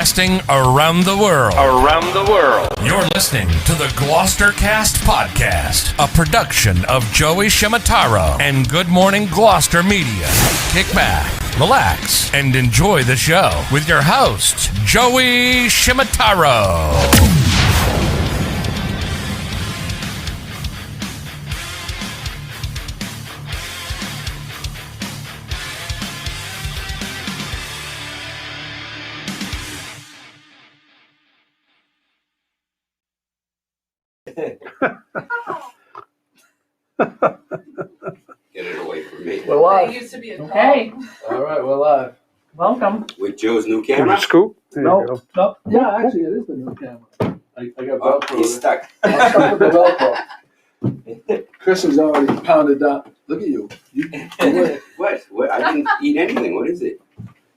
Broadcasting around the world. You're listening to the GloucesterCast podcast, a production of Joey Shimataro and Good Morning Gloucester Media. Kick back, relax, and enjoy the show with your host, Joey Shimataro. Get it away from me. We're live. It used to be a Okay. All right, we're live. Welcome. With Joe's new Can you camera? scoop? There you No, go. no, yeah, actually, it is the new camera. I got Oh, Velcro. he's stuck. I'm stuck with the Velcro. Chris has already pounded down. Look at you. What? I didn't eat anything. What is it?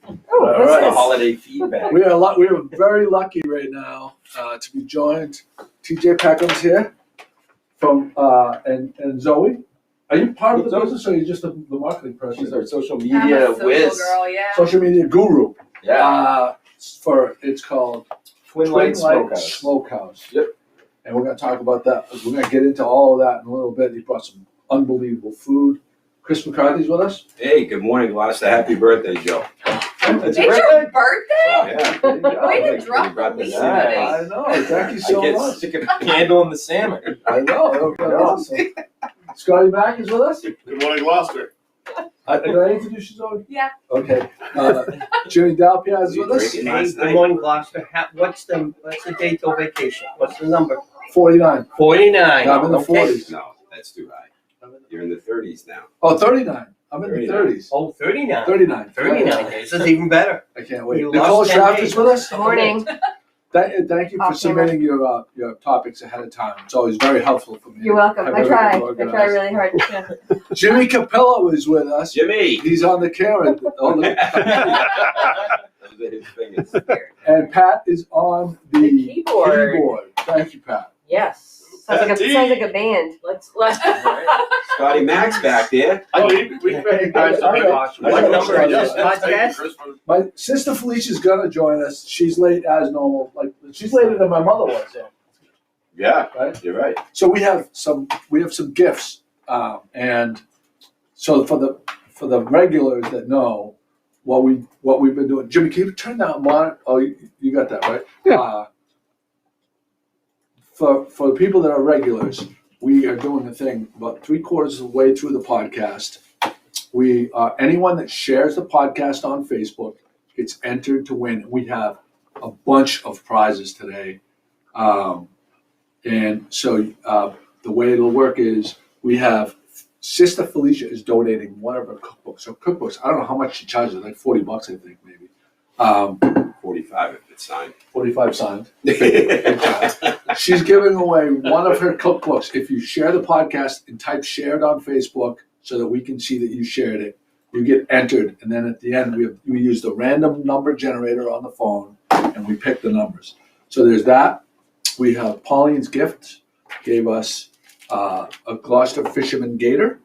All what's right. this? Holiday feedback. We are very lucky right now to be joined. TJ Peckham's here from and Zoe. Are you part of the business, or are you just the marketing person? She's our social I'm media a social whiz. girl, yeah. Social media guru. Yeah. It's called Twinlight Smokehouse. Smokehouse. Yep. And we're going to talk about that. We're going to get into all of that in a little bit. He brought some unbelievable food. Chris McCarthy's with us. Hey, good morning, Gloucester. Happy birthday, Joe. That's It's your birthday? Yeah. There you go. Way to Like, drop you brought the this lead in. today. I know. Thank you so I get much. sick of handling the salmon. I know. Awesome. Scotty Mack is with us. Good morning, Gloucester. Did I introduce you, Zoe? Yeah. Okay. Jimmy Dalpiaz is You with us. drinking Hey, last good night? morning, Gloucester. What's the day till vacation? What's the number? 49. 49. Yeah, I'm in the Okay. 40s. No, that's too high. You're in the 30s now. Oh, 39. I'm in the 39. 30s. Oh, 39. 39. 39 days. That's even better. I can't wait. You Nicole lost 10 Shaft days. is with us. Good morning. Thank you for Off camera. submitting your topics ahead of time. It's always very helpful for me. You're welcome. Have I everything try. I organized. try really hard. Yeah. Jimmy Capello is with us. Jimmy! He's on the camera. Those are his fingers. And Pat is on the The keyboard. Thank you, Pat. Yes. Sounds like a band. Let's. Scotty Mack's back there. We recognized I know. already. What number is this Thank you, podcast? Chris, for- My sister Felicia's gonna join us. She's late as normal. Like she's later than my mother was. So, Yeah, right? you're right. So we have some gifts, and so for the regulars that know what we've been doing. Jimmy, can you turn that monitor? Oh, you got that right. Yeah. For the people that are regulars, we are doing a thing about 3/4 of the way through the podcast. We anyone that shares the podcast on Facebook gets entered to win. We have a bunch of prizes today, and so the way it'll work is we have Sister Felicia is donating one of her cookbooks. So cookbooks, I don't know how much she charges, like $40, I think maybe. 45 if it's signed. 45 signed. She's giving away one of her cookbooks. If you share the podcast and type shared on Facebook so that we can see that you shared it, you get entered. And then at the end, we use the random number generator on the phone and we pick the numbers. So there's that. We have Pauline's Gift gave us a Gloucester Fisherman Gator.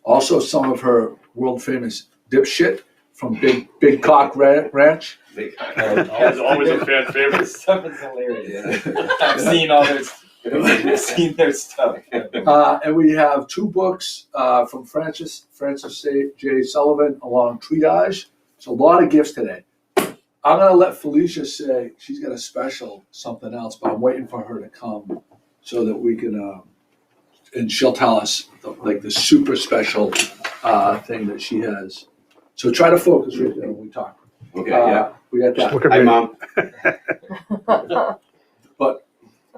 Also some of her world famous dipshit from Big Cock Ranch. It's always a fan favorite. This stuff is hilarious. I've seen all their stuff. And we have 2 books from Francis J. Sullivan along Triage. So a lot of gifts today. I'm going to let Felicia say she's got a special something else, but I'm waiting for her to come so that we can, and she'll tell us the super special thing that she has. So try to focus right there when we talk. Okay, yeah. We got that. Look at Hi, me. Mom. But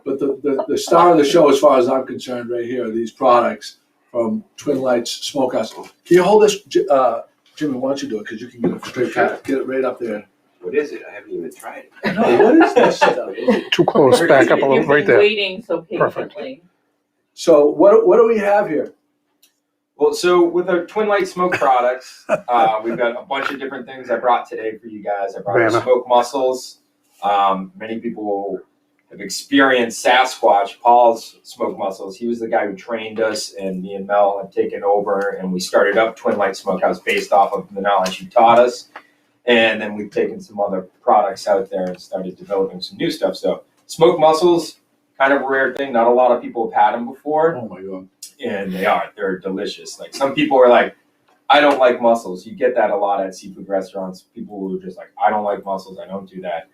the star of the show, as far as I'm concerned, right here, are these products from Twinlight Smokehouse. Can you hold this, Jimmy? Why don't you do it? Because you can get it straight back. Get it right up there. What is it? I haven't even tried it. No, what is this stuff? Too close, back up a little, right there. Waiting so Perfect. patiently. So what do we have here? Well, so with our Twinlight Smoke products, we've got a bunch of different things I brought today for you guys. I brought our Banana. smoked mussels. Many people have experienced Sasquatch, Paul's smoked mussels. He was the guy who trained us, and me and Mel have taken over, and we started up Twinlight Smokehouse based off of the knowledge he taught us. And then we've taken some other products out there and started developing some new stuff. So smoked mussels, kind of a rare thing. Not a lot of people have had them before. Oh my God. And they're delicious. Like some people are like, I don't like mussels. You get that a lot at seafood restaurants. People who are just like, I don't like mussels. I don't do that.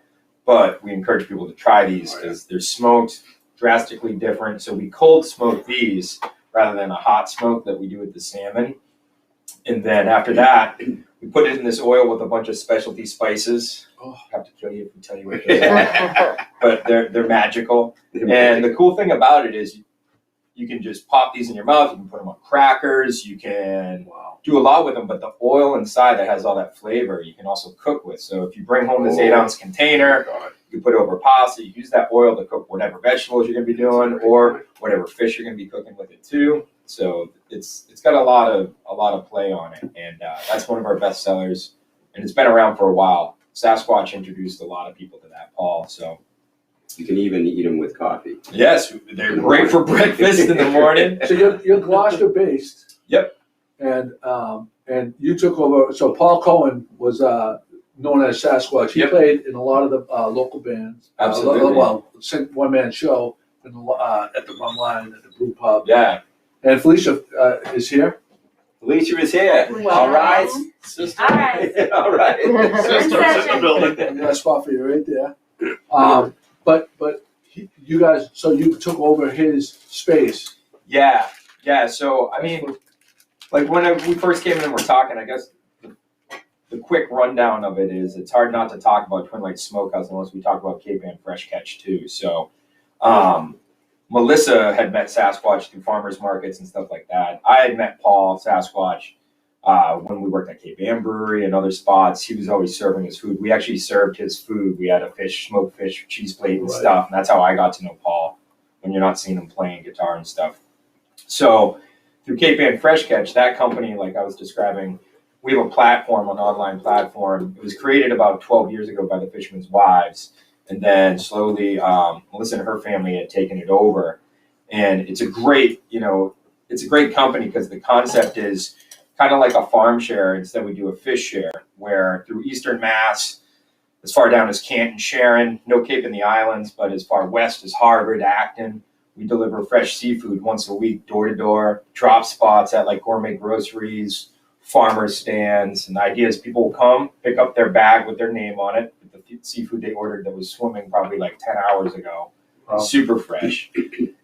But we encourage people to try these because they're smoked drastically different. So we cold smoke these rather than a hot smoke that we do with the salmon. And then after that, we put it in this oil with a bunch of specialty spices. Oh, I have to kill you if we tell you what they are. But they're magical. And the cool thing about it is you can just pop these in your mouth. You can put them on crackers. You can do a lot with them. But the oil inside that has all that flavor, you can also cook with. So if you bring home this 8-ounce container, you can put it over pasta. You use that oil to cook whatever vegetables you're going to be doing or whatever fish you're going to be cooking with it too. So it's got a lot of play on it, and that's one of our best sellers, and it's been around for a while. Sasquatch introduced a lot of people to that, Paul. So You can even eat them with coffee. yes, they're great for breakfast in the morning. So you're Gloucester based. Yep. And you took over. So Paul Cohen was known as Sasquatch. He played in a lot of the local bands. Absolutely. One man show at the Rum Line at the Brew Pub. Yeah. And Felicia is here. Felicia is here. Wow. All right. Sister. All right. All right. Sisters in the building. And that spot for you right there. But you guys, so you took over his space. Yeah. So I mean, like when we first came in and we're talking, I guess the quick rundown of it is it's hard not to talk about Twinlight Smokehouse unless we talk about KPEN Fresh Catch too. So Melissa had met Sasquatch through farmers markets and stuff like that. I had met Paul Sasquatch when we worked at KPEN Brewery and other spots. He was always serving his food. We actually served his food. We had a smoked fish, cheese plate and stuff. And that's how I got to know Paul when you're not seeing him playing guitar and stuff. So through KPEN Fresh Catch, that company, like I was describing, we have a platform, an online platform. It was created about 12 years ago by the Fishermen's Wives. And then slowly, Melissa and her family had taken it over. And it's a great company because the concept is kind of like a farm share. Instead, we do a fish share where through Eastern Mass, as far down as Canton, Sharon, no Cape in the Islands, but as far west as Harvard, Acton, we deliver fresh seafood once a week, door to door, drop spots at like gourmet groceries, farmer stands. And the idea is people will come, pick up their bag with their name on it, with the seafood they ordered that was swimming probably like 10 hours ago, super fresh.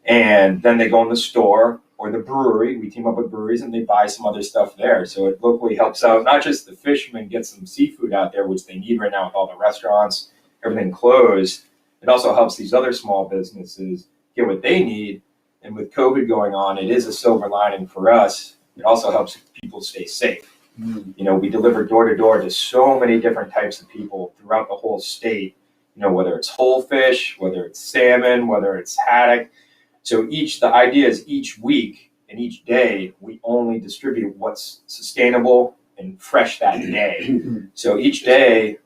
And then they go in the store or the brewery. We team up with breweries and they buy some other stuff there. So it locally helps out, not just the fishermen get some seafood out there, which they need right now with all the restaurants, everything closed. It also helps these other small businesses get what they need. And with COVID going on, it is a silver lining for us. It also helps people stay safe. We deliver door to door to so many different types of people throughout the whole state, whether it's whole fish, whether it's salmon, whether it's haddock. So the idea is each week and each day, we only distribute what's sustainable and fresh that day. So each day,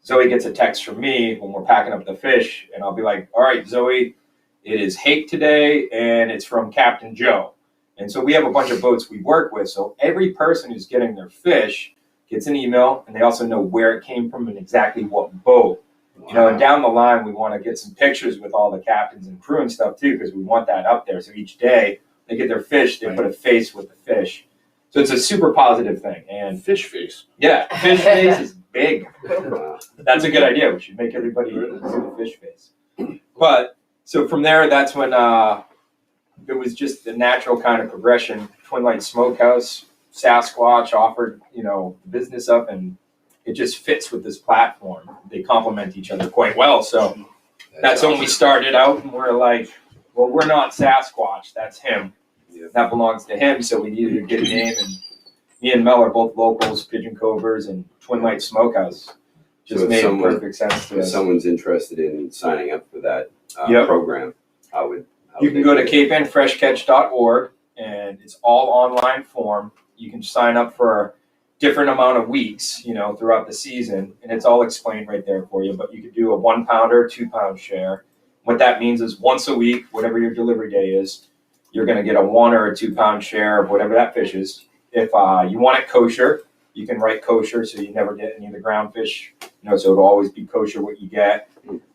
Zoe gets a text from me when we're packing up the fish, and I'll be like, all right, Zoe, it is hake today, and it's from Captain Joe. And so we have a bunch of boats we work with. So every person who's getting their fish gets an email, and they also know where it came from and exactly what boat. And down the line, we want to get some pictures with all the captains and crew and stuff too, because we want that up there. So each day they get their fish, they put a face with the fish. So it's a super positive thing. And Fish face. yeah, fish face is big. That's a good idea. We should make everybody see the fish face. But so from there, that's when it was just the natural kind of progression. Twinlight Smokehouse, Sasquatch offered, business up, and it just fits with this platform. They complement each other quite well. So that's when we started out, and we're like, well, we're not Sasquatch. That's him. Yeah. That belongs to him. So we needed to get a name. And me and Mel are both locals, Pigeon Covers, and Twinlight Smokehouse just made perfect sense to If us. someone's interested in signing up for that program, You can go to kpenfreshcatch.org, and it's all online form. You can sign up for different amount of weeks, throughout the season, and it's all explained right there for you. But you could do a 1 pound or 2 pound share. What that means is once a week, whatever your delivery day is, you're going to get a 1 or a 2 pound share of whatever that fish is. If you want it kosher, You can write kosher, so you never get any of the ground fish, so it'll always be kosher what you get.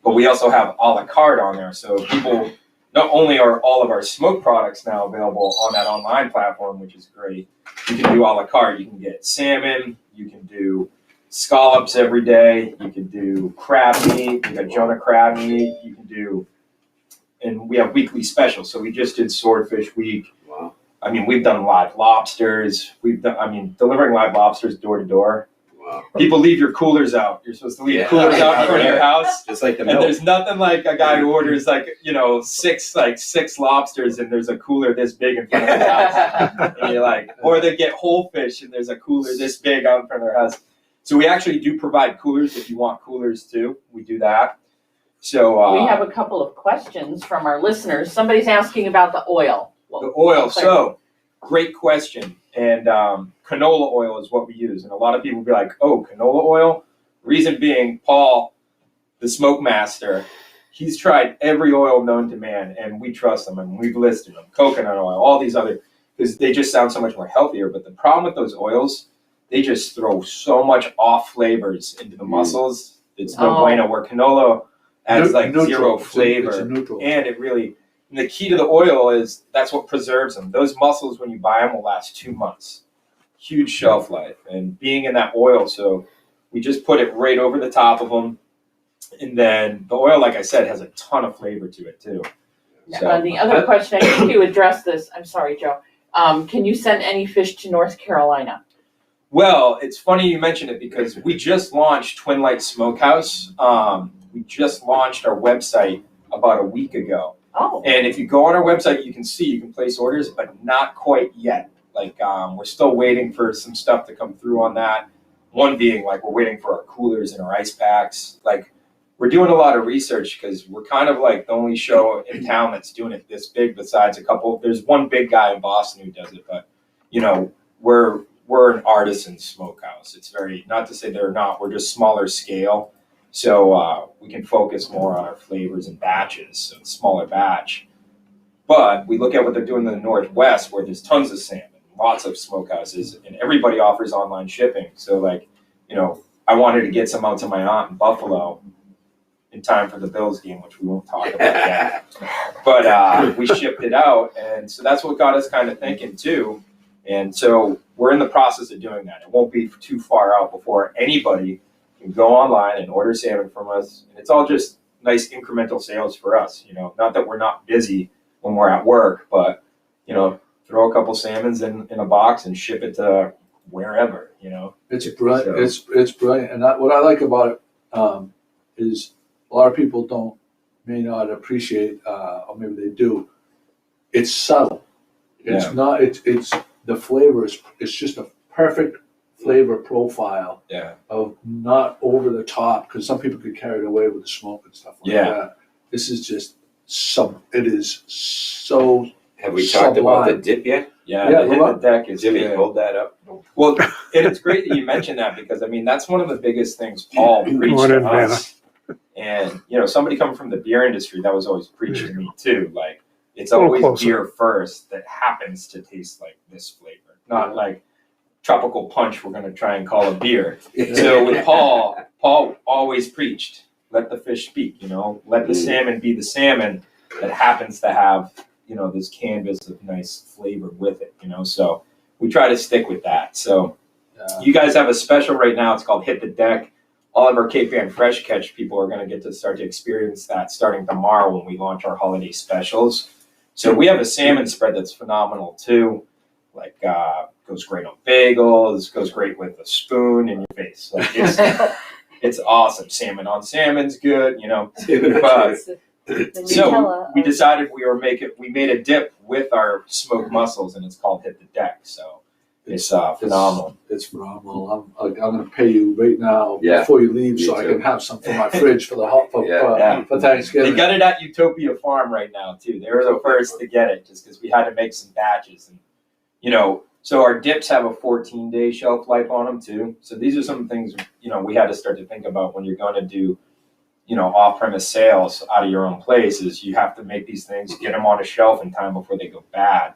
But we also have a la carte on there, so people, not only are all of our smoke products now available on that online platform, which is great, you can do a la carte. You can get salmon, you can do scallops every day, you can do crab meat, we got Jonah crab meat, you can do, and we have weekly specials. So we just did Swordfish Week. Wow. I mean, we've done live lobsters. Delivering live lobsters door to door. Wow. People leave your coolers out. You're supposed to leave coolers out in front of your house. Just like the And milk. there's nothing like a guy who orders six lobsters and there's a cooler this big in front of their house. And you're like, or they get whole fish and there's a cooler this big out in front of their house. So we actually do provide coolers if you want coolers too. We do that. So We have a couple of questions from our listeners. Somebody's asking about the oil. the oil. So great question. And canola oil is what we use. And a lot of people be like, oh, canola oil? Reason being, Paul, the smoke master, he's tried every oil known to man, and we trust them, and we've listed them. Coconut oil, all these other, because they just sound so much more healthier. But the problem with those oils, they just throw so much off flavors into the mussels. It's no bueno, where canola adds Neutral. zero It's flavor. a neutral. And it really, and the key to the oil is that's what preserves them. Those mussels, when you buy them, will last 2 months. Huge shelf life. And being in that oil, so we just put it right over the top of them. And then the oil, like I said, has a ton of flavor to it too. So, The other question, I think you addressed this, I'm sorry, Joe. Can you send any fish to North Carolina? well, it's funny you mention it because we just launched Twinlight Smokehouse. We just launched our website about a week ago. Oh, And if you go on our website, you can place orders, but not quite yet. Like, we're still waiting for some stuff to come through on that. One being, like, we're waiting for our coolers and our ice packs. Like, we're doing a lot of research because we're kind of like the only show in town that's doing it this big besides a couple. There's one big guy in Boston who does it, but, we're an artisan smokehouse. It's very, not to say they're not, we're just smaller scale. So we can focus more on our flavors and batches, so it's smaller batch. But we look at what they're doing in the Northwest where there's tons of salmon, lots of smokehouses, and everybody offers online shipping. So I wanted to get some out to my aunt in Buffalo in time for the Bills game, which we won't talk about yet. But we shipped it out, and so that's what got us kind of thinking too. And so we're in the process of doing that. It won't be too far out before anybody can go online and order salmon from us. And it's all just nice incremental sales for us. Not that we're not busy when we're at work, but, throw a couple salmons in a box and ship it to wherever, It's brilliant. It's brilliant. And what I like about it is a lot of people may not appreciate, or maybe they do. It's subtle. It's not. It's the flavor is. It's just a perfect flavor profile. Yeah. Of not over the top, because some people get carried away with the smoke and stuff like that. This is just It is so. Have we talked about the sublime. dip yet? Yeah, Yeah, the hidden deck is Jimmy, good. hold that up. Well, and it's great that you mentioned that because, that's one of the biggest things Paul preached to us. And, somebody coming from the beer industry, that was always preached to me too. Like, it's always beer first that happens to taste like this flavor, not like tropical punch we're going to try and call a beer. So with Paul always preached, let the fish speak, let the salmon be the salmon that happens to have, this canvas of nice flavor with it, so we try to stick with that. So you guys have a special right now. It's called Hit the Deck. All of our KPEN Fresh Catch people are going to get to start to experience that starting tomorrow when we launch our holiday specials. So we have a salmon spread that's phenomenal too. Like, goes great on bagels, goes great with a spoon in your face. Like, it's awesome. Salmon on salmon's good, but so we decided we made a dip with our smoked mussels, and it's called Hit the Deck. So it's phenomenal. It's phenomenal. I'm going to pay you right now before you leave, so I too. can have something in my fridge for for Thanksgiving. They got it at Utopia Farm right now too. They were the first to get it, just because we had to make some batches, and so our dips have a 14-day shelf life on them too. So these are some things we had to start to think about when you're going to do off-premise sales out of your own place. Is you have to make these things, get them on a shelf in time before they go bad.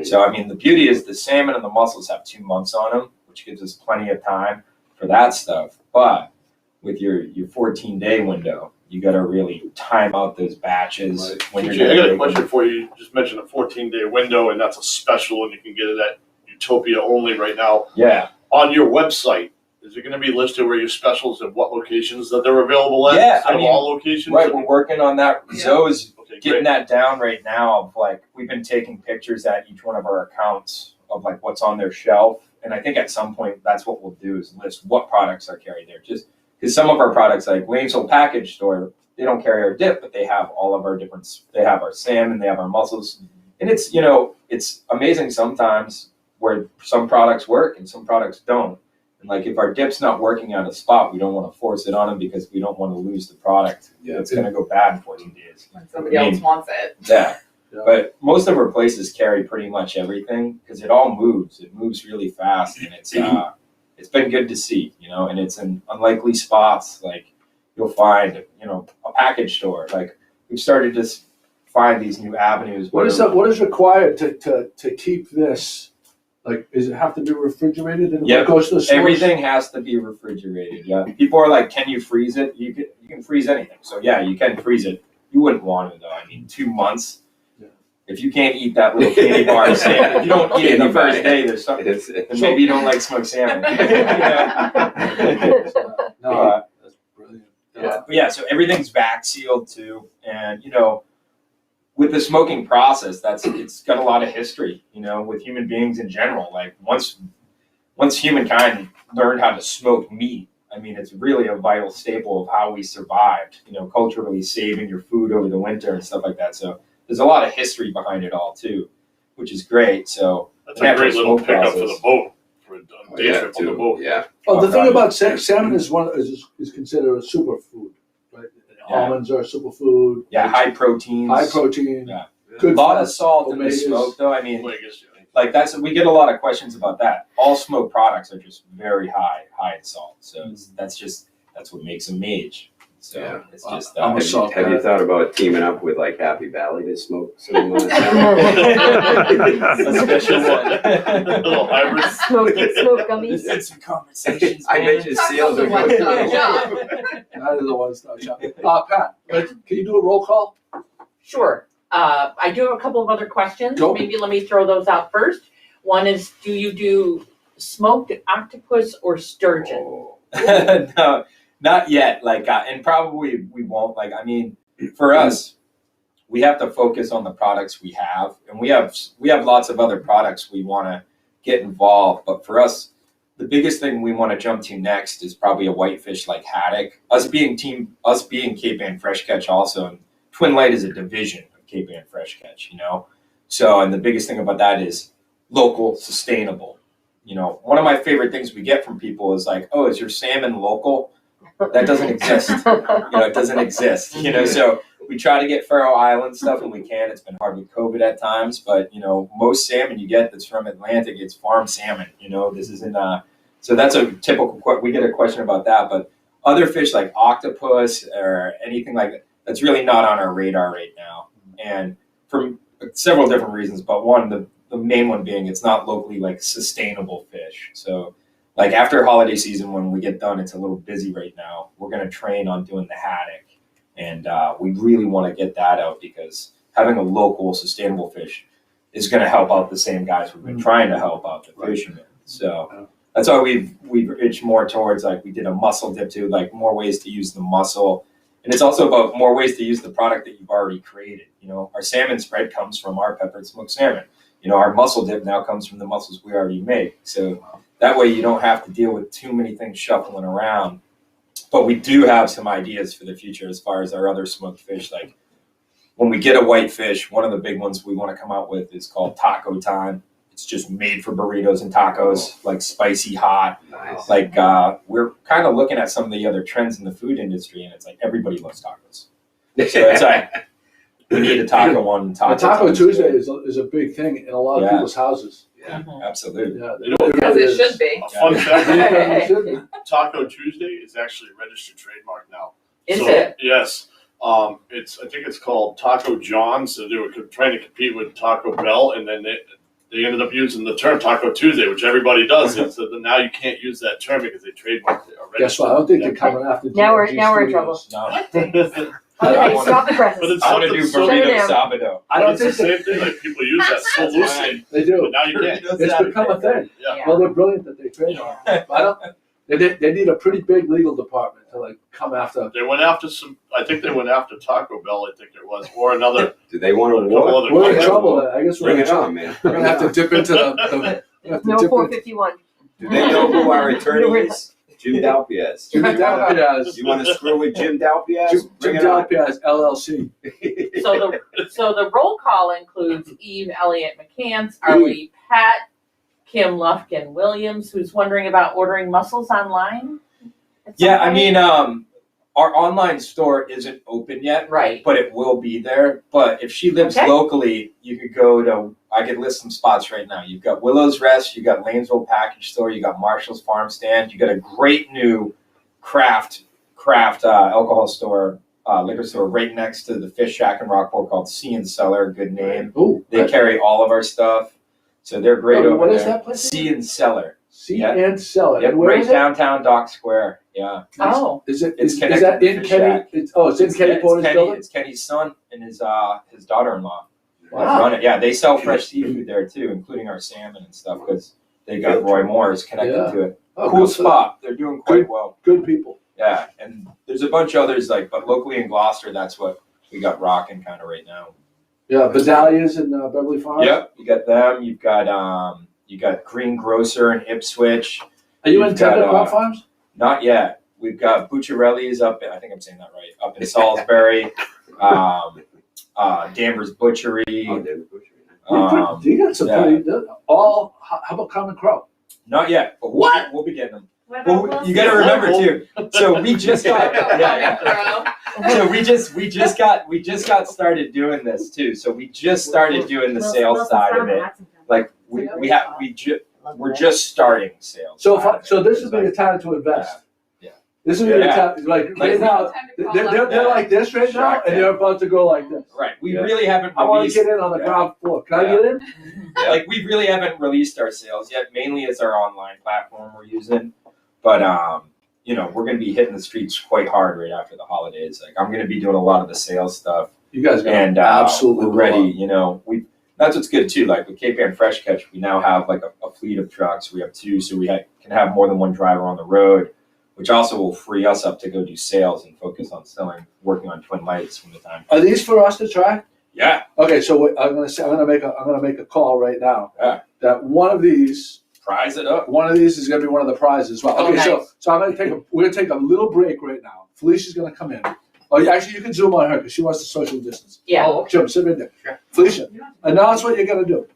So the beauty is the salmon and the mussels have 2 months on them, which gives us plenty of time for that stuff. But with your 14-day window, you got to really time out those batches. Right. When TJ, you're I got a gonna question for you. You just mentioned a 14-day window, and that's a special, and you can get it at Utopia only right now. Yeah. On your website, is it going to be listed where your specials and what locations that they're available at? Yeah, instead I mean, of all locations? Right, we're working on that. Yeah. Zoe's Okay, getting great. that down right now of like, we've been taking pictures at each one of our accounts of like what's on their shelf. And I think at some point that's what we'll do is list what products are carried there. Just because some of our products, like Waynesville Package Store, they don't carry our dip, but they have all of our different, they have our salmon, they have our mussels. And it's, it's amazing sometimes where some products work and some products don't. And like if our dip's not working at a spot, we don't want to force it on them because we don't want to lose the product. Yeah. It's going to go bad in 14 days. When somebody else wants it. Yeah. Yeah. But most of our places carry pretty much everything because it all moves. It moves really fast, and it's been good to see, and it's in unlikely spots. Like you'll find, a package store. Like we've started to find these new avenues. What is required to keep this? Like, does it have to be refrigerated and Yep. it goes to the stores? Everything has to be refrigerated. Yeah. People are like, "Can you freeze it?" You can freeze anything. So yeah, you can freeze it. You wouldn't want it though. I mean, 2 months. Yeah. If you can't eat that little candy bar of salmon, if you don't eat it the first day, there's something. It's, Then maybe you don't like smoked salmon. No, that's brilliant. But yeah, so everything's vac sealed too, and with the smoking process, it's got a lot of history, with human beings in general. Like once humankind learned how to smoke meat, I mean, it's really a vital staple of how we survived, culturally saving your food over the winter and stuff like that. So there's a lot of history behind it all too, which is great. So That's a great little pickup for the boat, for a day yeah, trip on the too. boat. Yeah. Oh, the thing about salmon is considered a superfood, right? Yeah. Almonds are a superfood. Yeah, high proteins. High protein. Yeah. Good A lot fat, of salt in the omegas. smoke, though. I mean, Vegas, like we get a lot of questions about that. All smoked products are just very high in salt. So that's what makes them age. So Yeah. it's just. I'm a Have salt you guy. thought about teaming up with like Happy Valley to smoke some? a special one. Little hybrid. Smoke gummies. Had some conversations. I man. bet you seals are Talk good. about the one-stop shop. That is a one-stop shop. Pat, can you do a roll call? Sure. I do have a couple of other questions. Go. Maybe let me throw those out first. One is, do you do smoked octopus or sturgeon? No, not yet. Like, and probably we won't. Like, I mean, for us, we have to focus on the products we have, and we have lots of other products we want to get involved. But for us, the biggest thing we want to jump to next is probably a whitefish like haddock. Us being KPEN Fresh Catch also, and Twinlight is a division of KPEN Fresh Catch. So, and the biggest thing about that is local, sustainable. One of my favorite things we get from people is like, "Oh, is your salmon local?" That doesn't exist. It doesn't exist. So we try to get Faroe Island stuff when we can. It's been hard with COVID at times, but most salmon you get that's from Atlantic, it's farm salmon. This isn't. So that's a typical. We get a question about that, but other fish like octopus or anything like that, that's really not on our radar right now, and for several different reasons. But one, the main one being it's not locally like sustainable fish. So like after holiday season, when we get done, it's a little busy right now. We're going to train on doing the haddock, and we really want to get that out because having a local sustainable fish is going to help out the same guys we've been trying to help out, the fishermen. So that's why we've itched more towards, like, we did a mussel dip too, like more ways to use the mussel. And it's also about more ways to use the product that you've already created. Our salmon spread comes from our peppered smoked salmon. Our mussel dip now comes from the mussels we already make. So that way you don't have to deal with too many things shuffling around. But we do have some ideas for the future as far as our other smoked fish. Like when we get a whitefish, one of the big ones we want to come out with is called Taco Time. It's just made for burritos and tacos, like spicy hot. Nice. Like we're kind of looking at some of the other trends in the food industry, and it's like everybody loves tacos. So it's like we need a taco one. Taco Tuesday is a big thing in a lot of people's houses. Yeah. Absolutely. Yeah, You know, As really it is. should be. A fun fact, It should be. Taco Tuesday is actually a registered trademark now. Is So, it? Yes. I think it's called Taco John's. So they were trying to compete with Taco Bell, and then they ended up using the term Taco Tuesday, which everybody does. And so now you can't use that term because they trademarked it already. Guess what? I don't think they're coming after Now we're- GMG now we're in trouble. Studios. No. Okay, stop the presses. But it's I'm gonna do something so- burrito down. sabado. I don't It's the think same thing. Like people use that so loosely, they but do. now you can't. It's become a thing. Yeah. Well, they're brilliant that they trademark. I don't. They need a pretty big legal department to like come after. They went after some. I think they went after Taco Bell. I think it was, or another. Do they want A to couple war? other We're in companies. trouble. I guess we're Bring in it trouble. on, man. We're gonna have to dip into the we're gonna have to No dip 451. Do they know who our attorney is? Jim Dalpiaz. Jim Dalpiaz. You want to screw with Jim Dalpiaz? Jim Bring it on. Dalpiaz LLC. So the roll call includes Eve Elliott McCants, Arlie Pat, Kim Lufkin Williams, who's wondering about ordering mussels online. at some Yeah, I point. mean, our online store isn't open yet, Right. but it will be there. But if she lives Okay. locally, you could go to, I could list some spots right now. You've got Willow's Rest, you got Lanesville Package Store, you got Marshall's Farm Stand, you got a great new craft alcohol store, liquor store right next to the Fish Shack in Rockport called Sea and Cellar, good name. Ooh, They carry all of our stuff, so they're great over What there. is that place? Sea and Cellar. See Yeah. and sell it. Yep, And where right is it? downtown Dock Square. Yeah. Oh, Is it? It's Is connected that to in Fish Kenny? Shack. It's in Kenny Porter's building. It's Kenny's son and his daughter-in-law. Wow. Run it. Yeah, they sell fresh seafood there too, including our salmon and stuff, because they got Roy Moore's connected Yeah. to it. Oh, Cool good for them. spot. They're doing quite well. Good people. Yeah, and there's a bunch of others but locally in Gloucester, that's what we got rocking kind of right now. Yeah, Bedalias in Beverly Farms. Yep, you got them. You got Green Grocer in Ipswich. Are you in You've got, Tender Crop Farms? Not yet. We've got Bucciarelli's up. I think I'm saying that right. Up in Salisbury. Danvers Butchery. Oh, David Butcher. You got some yeah. pretty. How about Common Crow? Not yet, but What? we'll be getting them. What Well, about you got to Wilson? remember too. So we just got So we just got started doing this too. So we just started doing the sales side of it. Like we're just starting sales. So side of so it. this would be the time to invest. Yeah. This would be the Yeah. time. Like right now, they're like this right now, Shark and they're about to go like this. Right. We Yeah. really haven't I want to released. get in on the Yeah. ground floor. Can I Yeah. get in? Like we really haven't released our sales yet. Mainly it's our online platform we're using, but we're going to be hitting the streets quite hard right after the holidays. Like I'm going to be doing a lot of the sales stuff, You guys got and absolutely we're ready. That's what's good too. Like with KPEN Fresh Catch, we now have like a fleet of trucks. We have two, so we can have more than one driver on the road, which also will free us up to go do sales and focus on working on Twin Lights from the time. Are these for us to try? Yeah, Okay, so I'm gonna make a call right now. Yeah. That one of these prize it up. is gonna be one of the prizes as well. Oh, Okay, nice. so we're gonna take a little break right now. Felicia's gonna come in. Oh, yeah, actually, you can zoom on her because she wants to social distance. Yeah. Oh, Jim, sit right there. Felicia, announce what you're gonna do.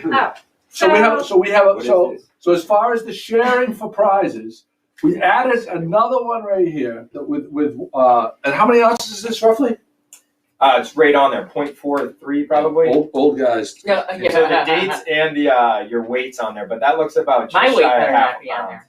Oh. So What is as far as the sharing for prizes, we added another one right here that with and how many ounces is this roughly? It's right on there, 0.43 probably. Old guys. No, So the dates and the your weights on there, but that looks about just My weight shy of better half not a be on pound. there.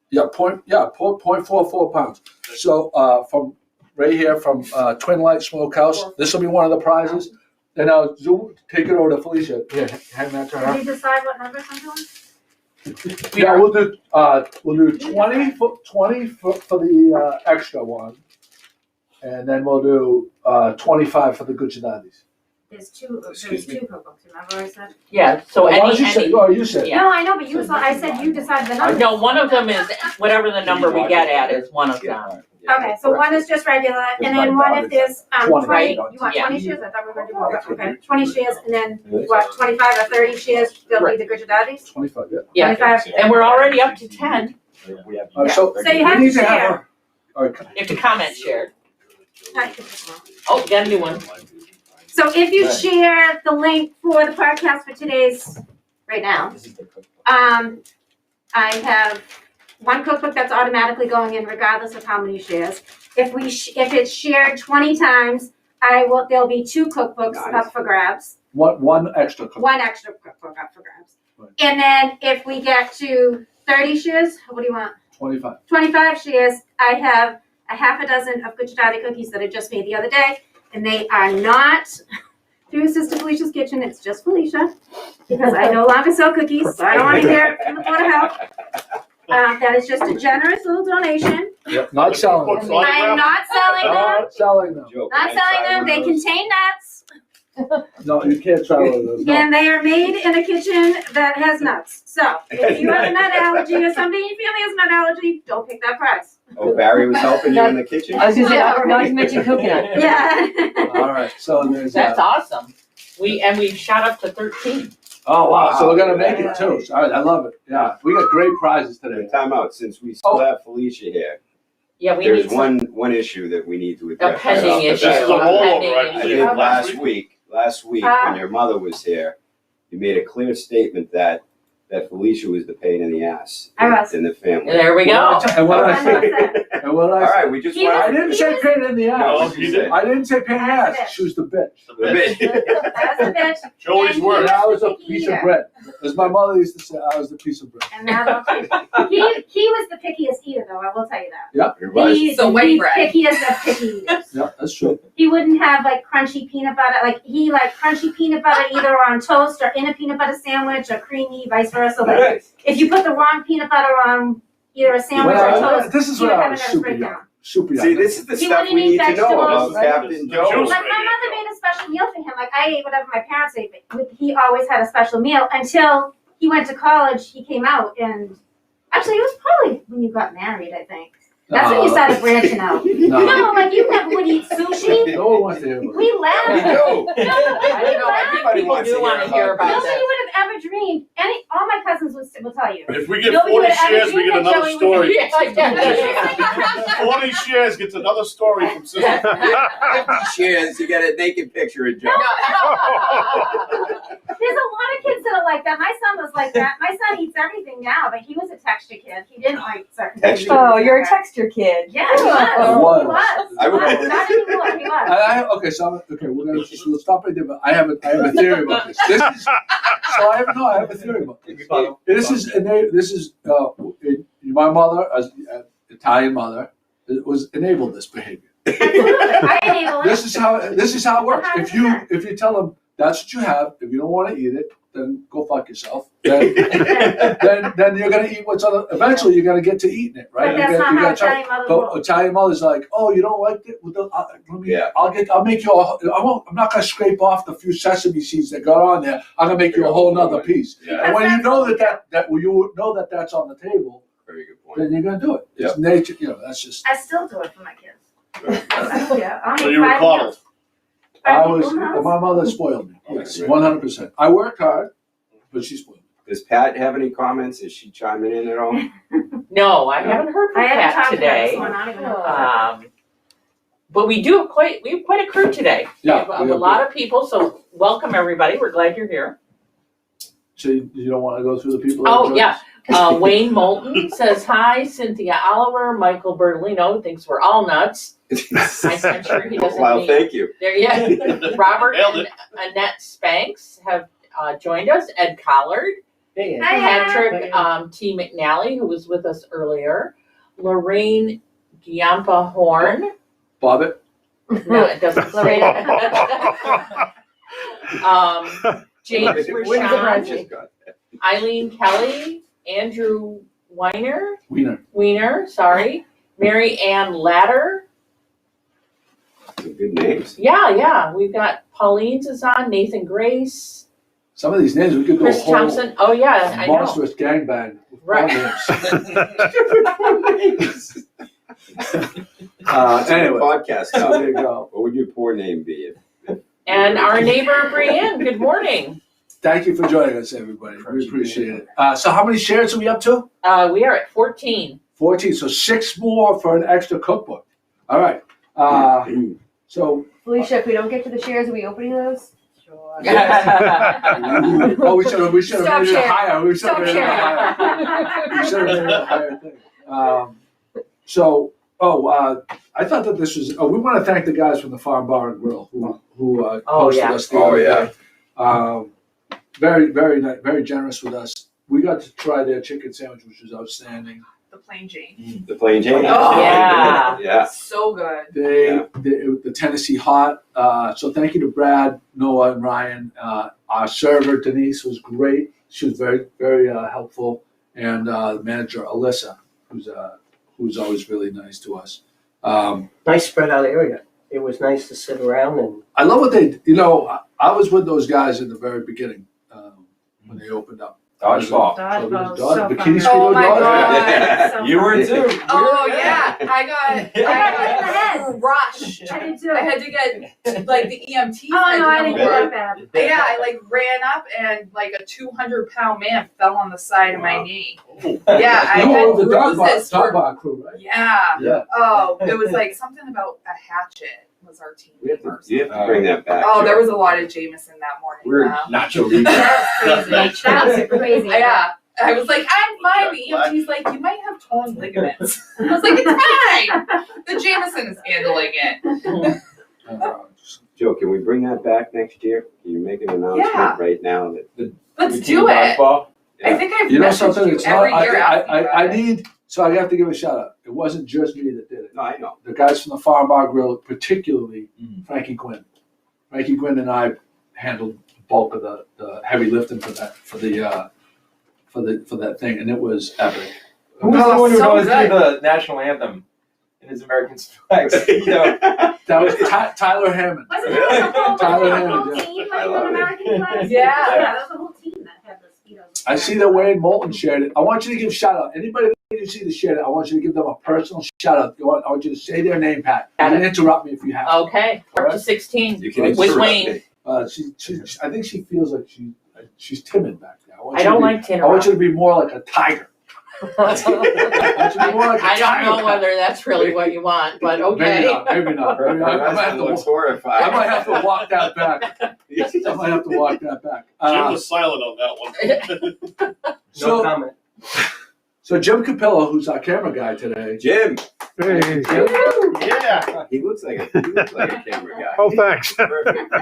Yeah, 0.44 pounds. So from right here from Twinlight Smokehouse, this will be one of the prizes. And now zoom, take it over to Felicia. Here, hand that to her. Did you decide what numbers I'm doing? Yeah, we'll do 20 for the extra one, and then we'll do 25 for the Gucciardis. There's two Excuse me? cookbooks, remember I said? Yeah, so Why don't you any, say? Oh, you said. Yeah. No, I know, but I said you decide the number. no, one of them is, whatever the number we get at is one of them. Okay, so one is just regular, and then one if there's 20. 20, you want Yeah. 20 shares? I thought we were gonna do more, but okay, 20 shares, and then what, 25 or 30 shares, they'll be the Gucciardis? 25, yeah. Yeah, 25. and we're already up to 10 We have- All right, so So you have we need to to have share. all right, if the comment shared. I could just wrong. Oh, got a new one. So if you Right. share the link for the podcast for today's, right now, This is the cookbook. I have one cookbook that's automatically going in regardless of how many shares. If it's shared 20 times, there'll be two cookbooks up for grabs, one extra. one extra cookbook up for grabs. Right. And then if we get to 30 shares, what do you want? 25. 25 shares, I have a half a dozen of Gucciardi cookies that I just made the other day, and they are not through Sister Felicia's Kitchen. It's just Felicia, because I no longer sell cookies, so I don't want to hear it from the Board of Health. That is just a generous little donation. Yep, not selling Books them. autographed? I'm not selling them. Not selling them. Joe, Not can I selling try them. one They of those? contain nuts. No, you can't try one of those. No. And they are made in a kitchen that has nuts. So if you have a nut allergy or somebody in your family has a nut allergy, don't pick that prize. Oh, Barry was helping you in the kitchen? I was gonna say, not to mention coconut. Yeah. All right, so there's That's that. awesome. We've shot up to 13. Oh, wow, so we're gonna Wow. make it too. All right, I love it. Yeah, we got great prizes today. Time out, since we still have Felicia here, Yeah, we there's need some, one issue that we need to a address. pending right off the issue. This is a bat. rollover, I I believe. think last week, when your mother was here, you made a clear statement that Felicia was the pain in the ass I was. in the family. There we go. And what I I'm say, upset. and what All I say, right, we just He I want didn't say pain in the No, ass. you didn't. I didn't say pain in the That's ass. it. She was the bitch. That's a bitch. Joey's And work. And I was a picky piece eater. of bread. As my mother used to say, I was the piece of bread. And now he was the pickiest eater, though. I will tell you that. Yeah, It was. He's So white the bread. pickiest of picky eaters. yeah, that's true. He wouldn't have like crunchy peanut butter. Like he liked crunchy peanut butter either on toast or in a peanut butter sandwich or creamy, vice versa. Like Nice. if you put the wrong peanut butter on either a sandwich or toast, This is he when would I have was a nervous super young. breakdown. Super young. See, this is the He stuff wouldn't we eat need to know vegetables. about Captain The Joe. juice. Like my mother made a special meal for him. Like I ate whatever my parents ate, but he always had a special meal until he went to college. He came out, and actually, it was probably when you got married. I think that's when you started branching out. No. No, like you never would eat sushi. No one wants to hear about it. We We laughed. do. I don't know. I think Everybody people wants do to want to hear hear about about Nobody this. would have ever dreamed. All my cousins will tell you. If we get Nobody 40 would ever shares, we dream get that another Joey would story. Yeah. 40 shares gets another story from Sister. 50 shares, you get a naked picture of Joe. There's a lot of kids that are like that. My son was like that. My son eats everything now, but he was a texture kid. He didn't like certain things. Texture. Oh, you're a texture kid. Yeah, he was. I He was. was. I was. Not anymore. He was. Okay, so we're gonna we'll stop right there. But I have a theory about this. This is so I have a theory about this. This is my mother, as Italian mother, was enabled this behavior. I enable it. This is how it works. If you tell them that's what you have, if you don't want to eat it, then go fuck yourself. Then you're gonna eat what's on. Eventually, you're gonna get to eating it, right? But that's not how Italian mothers But roll. Italian mother's like, oh, you don't like it? Well, Yeah. I'll make you. I'm not gonna scrape off the few sesame seeds that got on there. I'm gonna make you a whole nother piece. Yeah. And when you know you know that that's on the table, Very good point. then you're gonna do it. It's nature. That's just. I still do it for my kids. I don't care. I'll So make you were 5 coddled. meals. I 5 was. people in the house. My mother spoiled me. Yes, Right. 100%. I worked hard, but she spoiled me. Does Pat have any comments? Is she chiming in at all? No, I haven't heard from I haven't Pat talked about this today. one. I don't even know. What But we have quite a crew today. Yeah, We have a lot of people, so welcome everybody. We're glad you're here. So you don't want to go through the people? That Oh, joined yeah. us? Wayne Moulton says hi. Cynthia Oliver, Michael Bertolino thinks we're all nuts. I'm sure he doesn't Well, mean- thank you. There, yeah. Robert Nailed and Annette Spanks have joined us. Ed Collard, Hey, Hi, Patrick T. McNally, who was with us earlier, Lorraine Giampa Horn. Bobbitt. No, it doesn't say. James Rashawn, Eileen Kelly, Andrew Weiner, sorry, Mary Ann Latter. Good names. Yeah, we've got Pauline's is on, Nathan Grace, Some of these names we could do a Chris whole Thompson. Oh yeah, I know. monstrous gangbang. with Right. names. Anyway, Podcast. so there you go. What would your poor name be? And our neighbor Brienne. Good morning. Thank you for joining us, everybody. We appreciate it. So how many shares are we up to? We are at 14. 14. So 6 more for an extra cookbook. All right. So Felicia, if we don't get to the shares, are we opening those? Sure. we should have Stop made it sharing. higher. We should Stop have made it sharing. higher. We should have made it a higher thing. I thought that this was. We want to thank the guys from the Farm Bar and Grill who hosted yeah. us the other day. Very, very nice, very generous with us. We got to try their chicken sandwich, which was outstanding. The plain Jane. The Plain Jane. Oh, yeah. Yeah. So good. They with the Tennessee Hot. So thank you to Brad, Noah, and Ryan. Our server, Denise, was great. She was very, very helpful. And the manager, Alyssa, who's always really nice to us. Nice spread out area. It was nice to sit around and. I love what they, I was with those guys in the very beginning when they opened up. Dodgeball. Dodgeball, So so bikini fun. speedo Oh my dodgeball. God. So You fun. were too. Oh yeah, I got rushed. I did too. I had to get like the EMTs. Oh no, I had to didn't come get over. that bad. Yeah, I like ran up and like a 200-pound man fell on the side of my knee. Oh, Yeah, I You were had with the dog bruises bar for. crew, right? Yeah. Yeah. Oh, it was like something about a hatchet was our team You have name or to, you something. have to bring that back. Oh, Joe. there was a lot of Jameson that morning. We're Wow. nacho league. That was crazy. That was crazy. Yeah. I was like, I'm fine. The EMT's like, you might have torn ligaments. I was like, it's fine. The Jameson is handling it. Joe, can we bring that back next year? Can you make an announcement Yeah. right now that Let's do it. Dodgeball. I think I've You know messaged something? you It's not. every year asking I about it. need. So I have to give a shout out. It wasn't just me that did it. No, I know. The guys from the Farm Bar Grill, particularly Mhm. Frankie Quinn. Frankie Quinn and I handled the bulk of the heavy lifting for that for that thing, and it was epic. Who was the Oh, one who so knows good. the national anthem in his American flags? That was Tyler Hammond. Wasn't that the whole, Tyler the Hammond, whole yeah. team I like love doing it. American flags? Yeah. Yeah, that was the whole team that had the speedos. I see that Wayne Moulton shared it. I want you to give shout out. Anybody that you see that shared it, I want you to give them a personal shout out. I want you to say their name, Pat. You can interrupt me if you have to. Okay, we're up to 16 You can with interrupt Wayne. me. I think she feels like she's timid back there. I don't like to I want you interrupt. to be more like a tiger. I want you to be more like a I don't tiger. know whether that's really what you want, but Maybe okay. not. Maybe not. Her Maybe not. I might have husband looks to. horrified. I might have to walk that back. I might have to walk that back. Jim was silent on that one. No So, comment. so Jim Capillo, who's our camera guy today. Jim, Hey. Yeah. he looks like a camera guy. Oh, thanks. Perfect.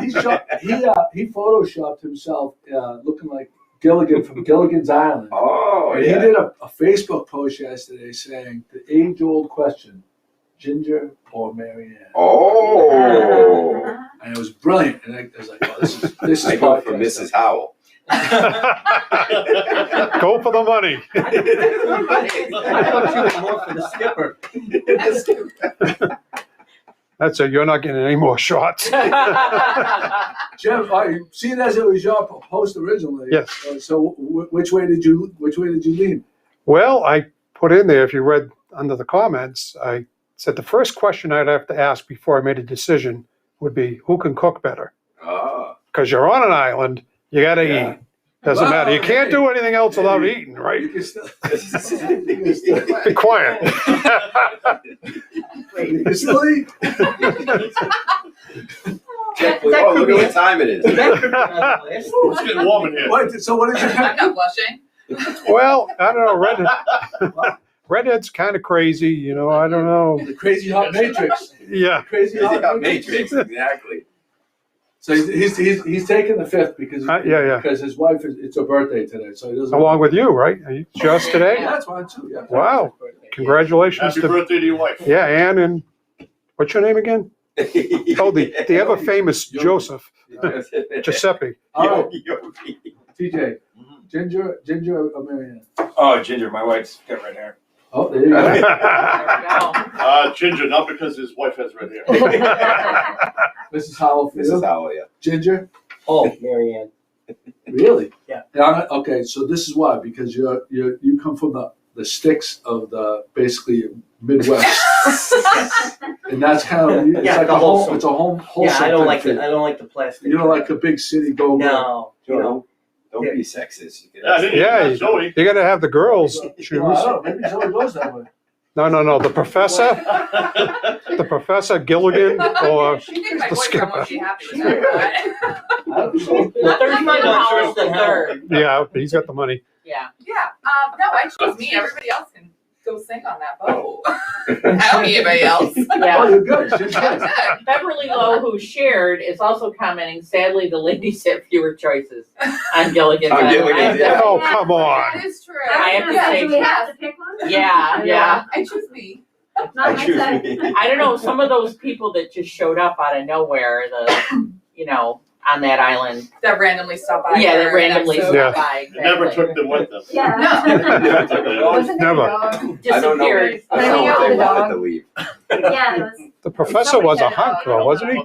He photoshopped himself looking like Gilligan from Gilligan's Island. Oh, And yeah. he did a Facebook post yesterday saying the age-old question, Ginger or Marianne? Oh. And it was brilliant. And I was like, oh, this is I go for podcast Mrs. stuff. Howell. Go for the money. I thought you were more for the skipper. That's it. You're not getting any more shots. Jim, seeing as it was your post originally, Yes. So which way did you lean? Well, I put in there, if you read under the comments, I said the first question I'd have to ask before I made a decision would be, who can cook better? Oh. Because you're on an island, you got to Yeah. eat. Doesn't Well, matter. You can't do anything else without eating, You right? can still, Be quiet. you can still eat. Check, oh, look at what time it is. That could be on the list. It's getting warm in here. Wait, so what did you I'm pick? not blushing. Well, I don't know. Redhead's kind of crazy, you know. I don't know. The Crazy Hot Matrix. Yeah. Crazy Crazy Hot Hot Matrix. Matrix, exactly. So he's taking the fifth because Yeah. because his wife it's her birthday today, so he doesn't. Along with you, right? Are you just today? Yeah, that's fine too. Yeah. Wow. Congratulations Happy to birthday to your wife. yeah, Ann and what's your name again? Oh, the ever famous Joseph Giuseppe. All right, Yogi. TJ, Ginger or Marianne? Oh, Ginger, my wife's got red hair. Oh, there you go. There we go. Ginger, not because his wife has red hair. Mrs. Howell for Mrs. you. Howell, yeah. Ginger, Oh, Marianne. really? Yeah. Okay, so this is why, because you come from the sticks of the basically Midwest, and that's kind of it's Yeah, like the a wholesome. it's a wholesome. Yeah, I don't type like thing. the I don't like the plastic. You don't like the big city go. No. Joe, don't be sexist. You can Yeah, I didn't Yeah, even know Joey. You got to have the girls choose. Well, I don't know, maybe Zoe goes that way. No. The professor Gilligan, or She thinks my the boyfriend won't skipper. be happy with that. I don't know. The third He's one, not Howell's the choosing Howell. third. yeah, he's got the money. Yeah. Yeah, no, I choose me. Everybody else can go sing on that boat. I don't need anybody else. Oh, Yeah. you're good. She's good. Beverly Lowe, who shared, is also commenting, sadly, the ladies have fewer choices on Gilligan's On Island. Gilligan's, yeah. Oh, come on. That is true. I have to Yeah, say- Do we have to pick one? Yeah. I choose me. Not my type. I don't know, some of those people that just showed up out of nowhere, on that island. That randomly stop by. Yeah, for that an randomly episode. stopped by. They never exactly. took them with them. Yeah. No. Wasn't there a Never. dog? I don't know. Disappeared. I don't know Hanging out if they with the wanted dog. to leave. Yeah, it was. The professor was a hunk though, wasn't he?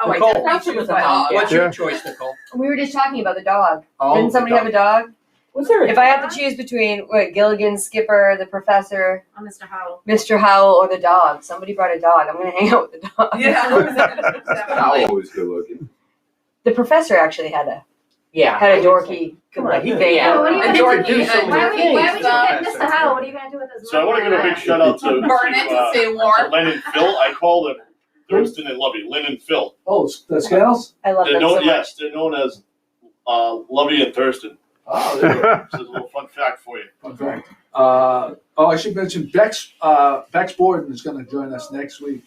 Oh, I Nicole, definitely That choose was the a dog. What's Yeah. your choice, Nicole? We were just talking about the dog. Oh, Didn't somebody have a dog? Was there? If I have to choose between Gilligan, Skipper, the professor, Oh, Mr. Howell. Mr. Howell, or the dog, somebody brought a dog. I'm gonna hang out with the dog. Yeah. Howell was good looking. The professor actually had a Yeah. dorky Come on, he thing. Yeah. What are you A gonna dorky, do? a Why would you dorky get stuff. Mr. Howell? What are you gonna do with this? So I want to give a big shout out to Burn it to stay warm. Len and Phil. I call them Thurston and Lovey. Lynn and Phil. Oh, the scales? I love They're them known, so much. yes, they're known as Lovey and Thurston. Oh, there you go. This is a little fun fact for you. Fun fact. I should mention Bex Borden is gonna join us next week.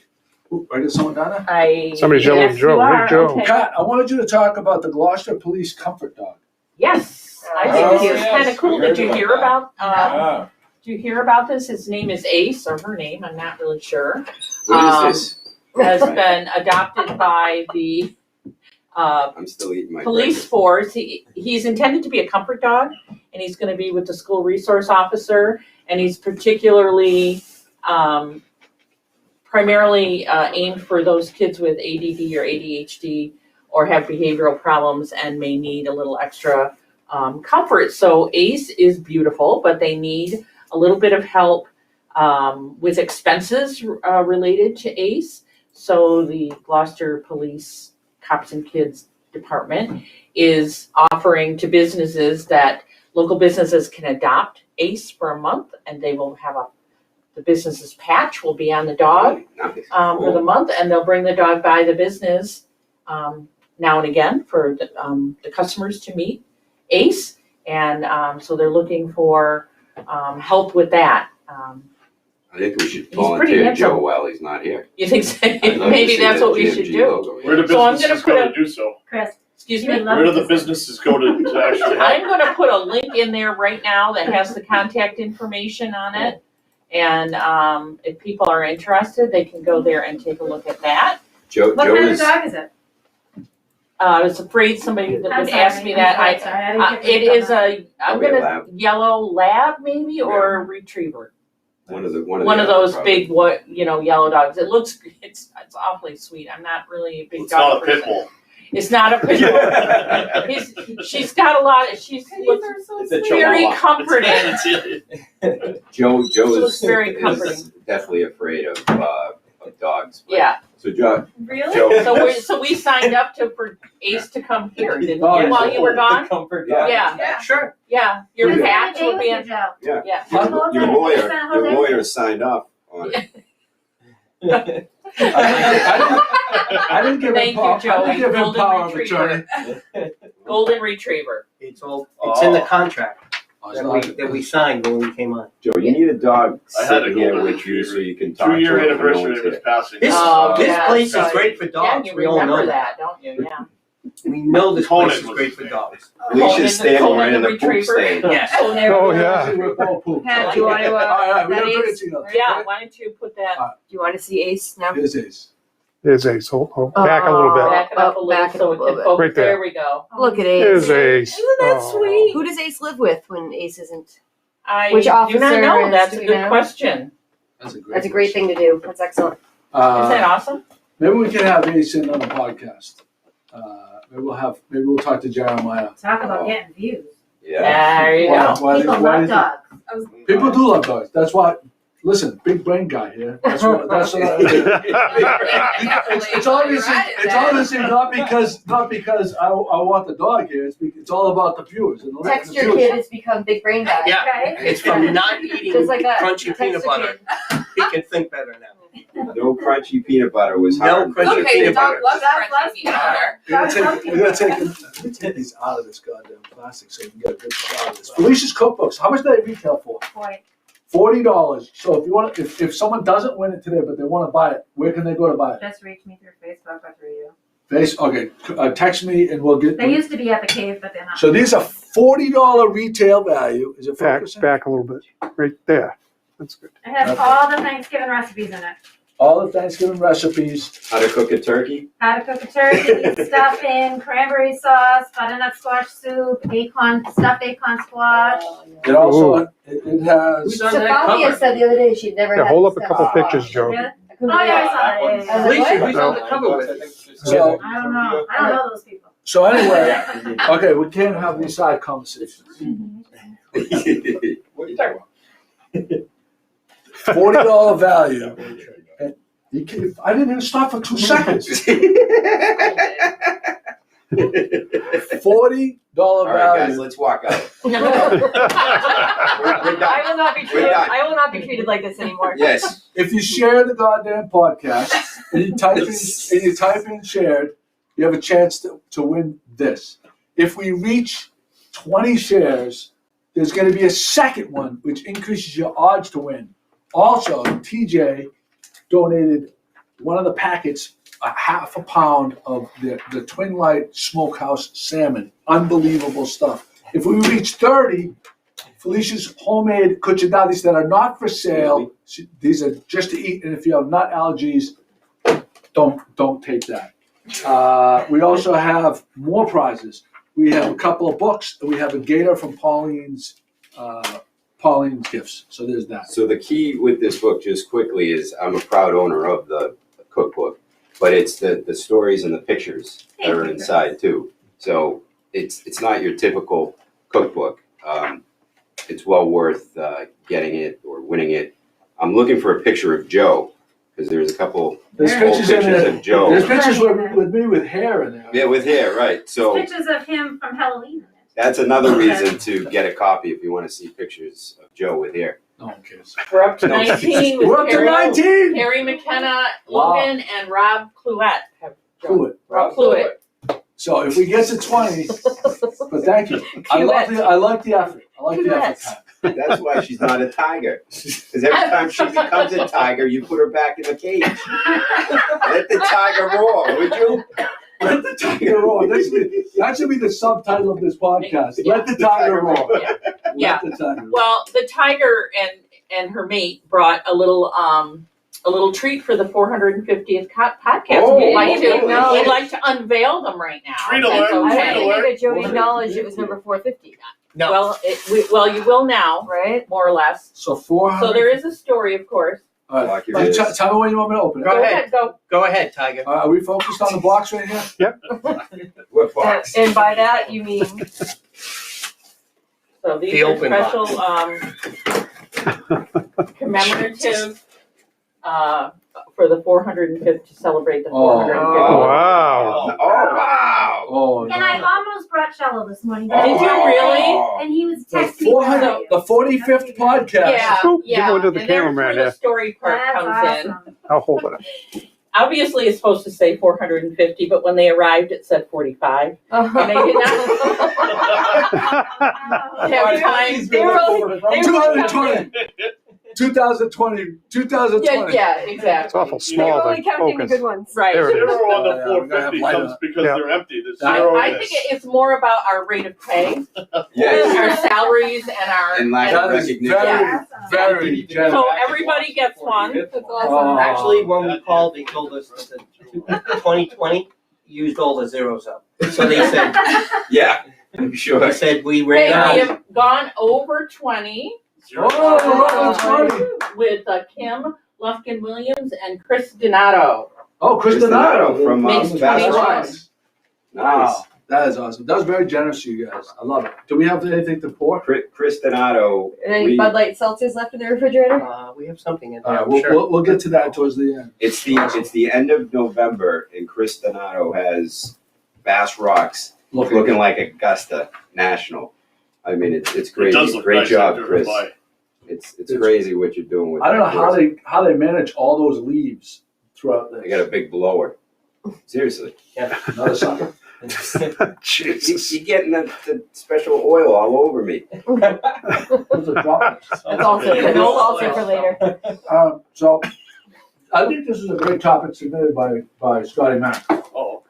Ooh, right, is someone down there? Somebody's yelling Yes, Joe. you Hey, are. Joe. Okay. Kat, I wanted you to talk about the Gloucester Police Comfort Dog. Yes, I Oh, think this is yes. kind of cool. I heard Did you about hear that. about? Ah. Did you hear about this? His name is Ace, or her name. I'm not really sure. What is this? Has been adopted by the I'm still eating my police force. He's intended to be a comfort dog, and he's going to be with the school resource officer. And he's particularly primarily aimed for those kids with ADD or ADHD or have behavioral problems and may need a little extra comfort. So Ace is beautiful, but they need a little bit of help with expenses related to Ace. So the Gloucester Police Cops and Kids Department is offering to businesses that local businesses can adopt Ace for a month, and they will have the business's patch will be on the dog Nice. for the month, and they'll bring the dog by the business now and again for the customers to meet Ace, and so they're looking for help with that. I think we should He's pretty volunteer handsome. Joe while he's not here. You think so? I'd love to Maybe see that's that what we should GMG do. logo, yeah. Where do So I'm businesses gonna go put to do so? Chris. Excuse You would me? love Where do the this. businesses go to actually help? I'm gonna put a link in there right now that has the contact information on it. And if people are interested, they can go there and take a look at that. Joe What kind of is, dog is it? I was afraid somebody would I'm ask sorry, me I'm that. sorry, sorry, I didn't get It the is color. I'm Probably a gonna lab. yellow lab maybe or a retriever. one of the One of those big yellow dogs. It looks it's awfully sweet. I'm not really a big It's dog not a pit person. bull. It's not a pit bull. She's got a lot. She's looks It's a very Chihuahua. comforting. Joe looks is, very comforting. is definitely afraid of dogs. But- Yeah. So Joe, Really? Joe, So we signed up for Ace to come here, didn't Oh, we? While you were gone. Comfort Yeah. dog. Yeah. Sure. Yeah. Your Who's patch gonna will be be with in. you, Joe? yeah, Yeah. your, Hold your on, lawyer, it's been a whole your day. lawyer signed off on it. I didn't give him Thank you, power. I Joey. didn't give him Golden power of retriever. attorney. Golden Retriever. It's in the contract Oh, it's that we signed when we came on. Joe, you need a dog I had a sitting here golden with you retriever. so you can talk to 2-year him when no anniversary one's of his here. passing. This yeah, place so- is great for Yeah, dogs. you We all know remember that. that, don't you? Yeah. We know this Conan place is was great his for name. dogs. Alicia's standing Conan right in the the poop retriever. stain. Yes. Oh, yeah. We're all pooped. Pat, do you want to, All right, we're that gonna bring it Ace? together. Yeah. Why don't you put that Do you want to see Ace now? Here's Ace. There's Ace. Hold back a little bit. back it up a little Back it so up it a little can bit. focus? Right there. There we go. Look at There's Ace. Ace. Isn't that Oh. sweet? Who does Ace live with when Ace isn't? do Which not officer know. is- That's do a we good know? question. That's a great thing to do. That's excellent. Isn't that awesome? Maybe we can have Ace in on the podcast. Maybe we'll talk to Jeremiah. Talk about getting views. Yeah. There you Why- go. why- People why love is it- dogs. People do love dogs. That's why. Listen, big brain guy here. That's what. It's obviously not because I want the dog here. It's all about the viewers. And the Text your viewers. kid has become big brain guy. Yeah. Right? It's from not eating Just like that. crunchy Text peanut your butter. He can think better now. No crunchy peanut butter was No hard. crunchy Okay, the peanut dog butter. loves Dog crunchy loves peanut butter. We're gonna take these out of this goddamn plastic so you can get a good shot of this. Felicia's cookbooks. How much do they retail for? Boy, $40. So if you want, if someone doesn't win it today, but they want to buy it, where can they go to buy it? just reach me through Facebook or through you. Okay, text me and we'll get. They used to be at the cave, but they're not. So these are $40 retail value. Is it Back, focusing? back a little bit. Right there. That's good. It has all the Thanksgiving recipes in it. All the Thanksgiving recipes. How to cook a turkey? How to cook a turkey, stuffing, cranberry sauce, butternut squash soup, stuffed acorn squash. It also, it has. Who's on that Sophia cover? said the other day she'd never Yeah, had. hold up a stuffed couple squash. pictures, Joe. Really? I couldn't Oh, believe yeah, it. I saw it. I was like, Alicia, what? who's on the cover with it? So, I don't know. I don't know those people. so anyway, okay, we can't have these side conversations. What are you talking about? $40 value. And you can, I didn't even stop for 2 seconds. $40 All right, guys, value. let's walk out. We're I done. will not be We're treated. done. I will not be treated like this anymore. Yes. If you share the goddamn podcast and you type in shared, you have a chance to win this. If we reach 20 shares, there's going to be a second one, which increases your odds to win. Also, TJ donated one of the packets, a half a pound of the Twinlight Smokehouse salmon. Unbelievable stuff. If we reach 30, Felicia's homemade cucinadas that are not for sale. These are just to eat, and if you have nut allergies, don't take that. We also have more prizes. We have a couple of books, and we have a gator from Pauline's gifts. So there's that. So the key with this book, just quickly, is I'm a proud owner of the cookbook, but it's the stories and the pictures that are inside too. So it's not your typical cookbook. It's well worth getting it or winning it. I'm looking for a picture of Joe because there's a couple There's old pictures in pictures there. of Joe. There's pictures with me with hair in there. Yeah, with hair, right? So Pictures of him from Halloween. that's another reason to get a copy if you want to see pictures of Joe with hair. No one cares. We're up to 19 with We're up to Carrie, 19. Carrie McKenna, Wow. Logan, and Rob Cluett. Cluett. Rob Cluett. So if we get to 20, but thank you. I like the effort. I like the effort. That's why she's not a tiger. Because every time she becomes a tiger, you put her back in the cage. Let the tiger roar, would you? Let the tiger roar. That should be the subtitle of this podcast. Let the tiger roar. Yeah. Let the tiger roar. Well, the tiger and her mate brought a little treat for the 450th podcast. Oh, we'd like to no. we'd like to unveil them right now. Treat if that's alert, I okay. don't think that Joey acknowledged it was number 450. No. Well, you will now, Right? more or less. So 400. So there is a story, of course. All Like right. it is. Tell me when you want me to open it. Go ahead. Go. Go ahead, Tiger. Are we focused on the box right here? What box? And by that you mean So these The are open special commemorative for the 450 to celebrate the Oh. 450. Wow. Oh, wow. Oh, And I no. almost brought Shello this morning. Did you really? And he was The texting me. 400, the 45th podcast. Yeah, Oop, give yeah. one to the And there's cameraman, where yeah. the story part That's comes in. awesome. I'll hold it up. Obviously, it's supposed to say 450, but when they arrived, it said 45. And they did not have time. They were only- they were 220. 2020. 2020. Yeah, exactly. It's awful They were small only to counting the focus. good ones. Right. There it is. Zero on Yeah, the we're gonna have 450 light comes up. because Yeah. they're empty. There's zero I in think it. it's more about our rate of pay, Yes. our salaries, and our. And lack of That is recognition. very, very generous. So everybody gets one. That's Oh. awesome. Actually, when we called, they told us that 2020 used all the zeros up. So they said, Yeah, I'm sure. they said we Hey, ran we out. have gone over 20 Oh, 20. with Kim Lufkin-Williams and Chris Donato. Oh, Chris Chris Donato Donato from Makes Bass 20 Rocks. Nice. Wow, that is awesome. That was very generous of you guys. I love it. Do we have anything to pour? Chris Donato. Any we- Bud Light seltzers left in the refrigerator? We have something in All there. right, Sure. we'll get to that towards the end. It's the end of November, and Chris Donato has Bass Rocks looking like Augusta National. I mean, it's It crazy. does look Great nice job, after Chris. by. It's crazy what you're doing with. I don't know that how they manage all those leaves throughout They got a big blower. Seriously, another sucker. Jesus. you're getting the special oil all over me. Those are droplets. That's also for later. So I think this is a great topic submitted by Scotty Mack. Oh,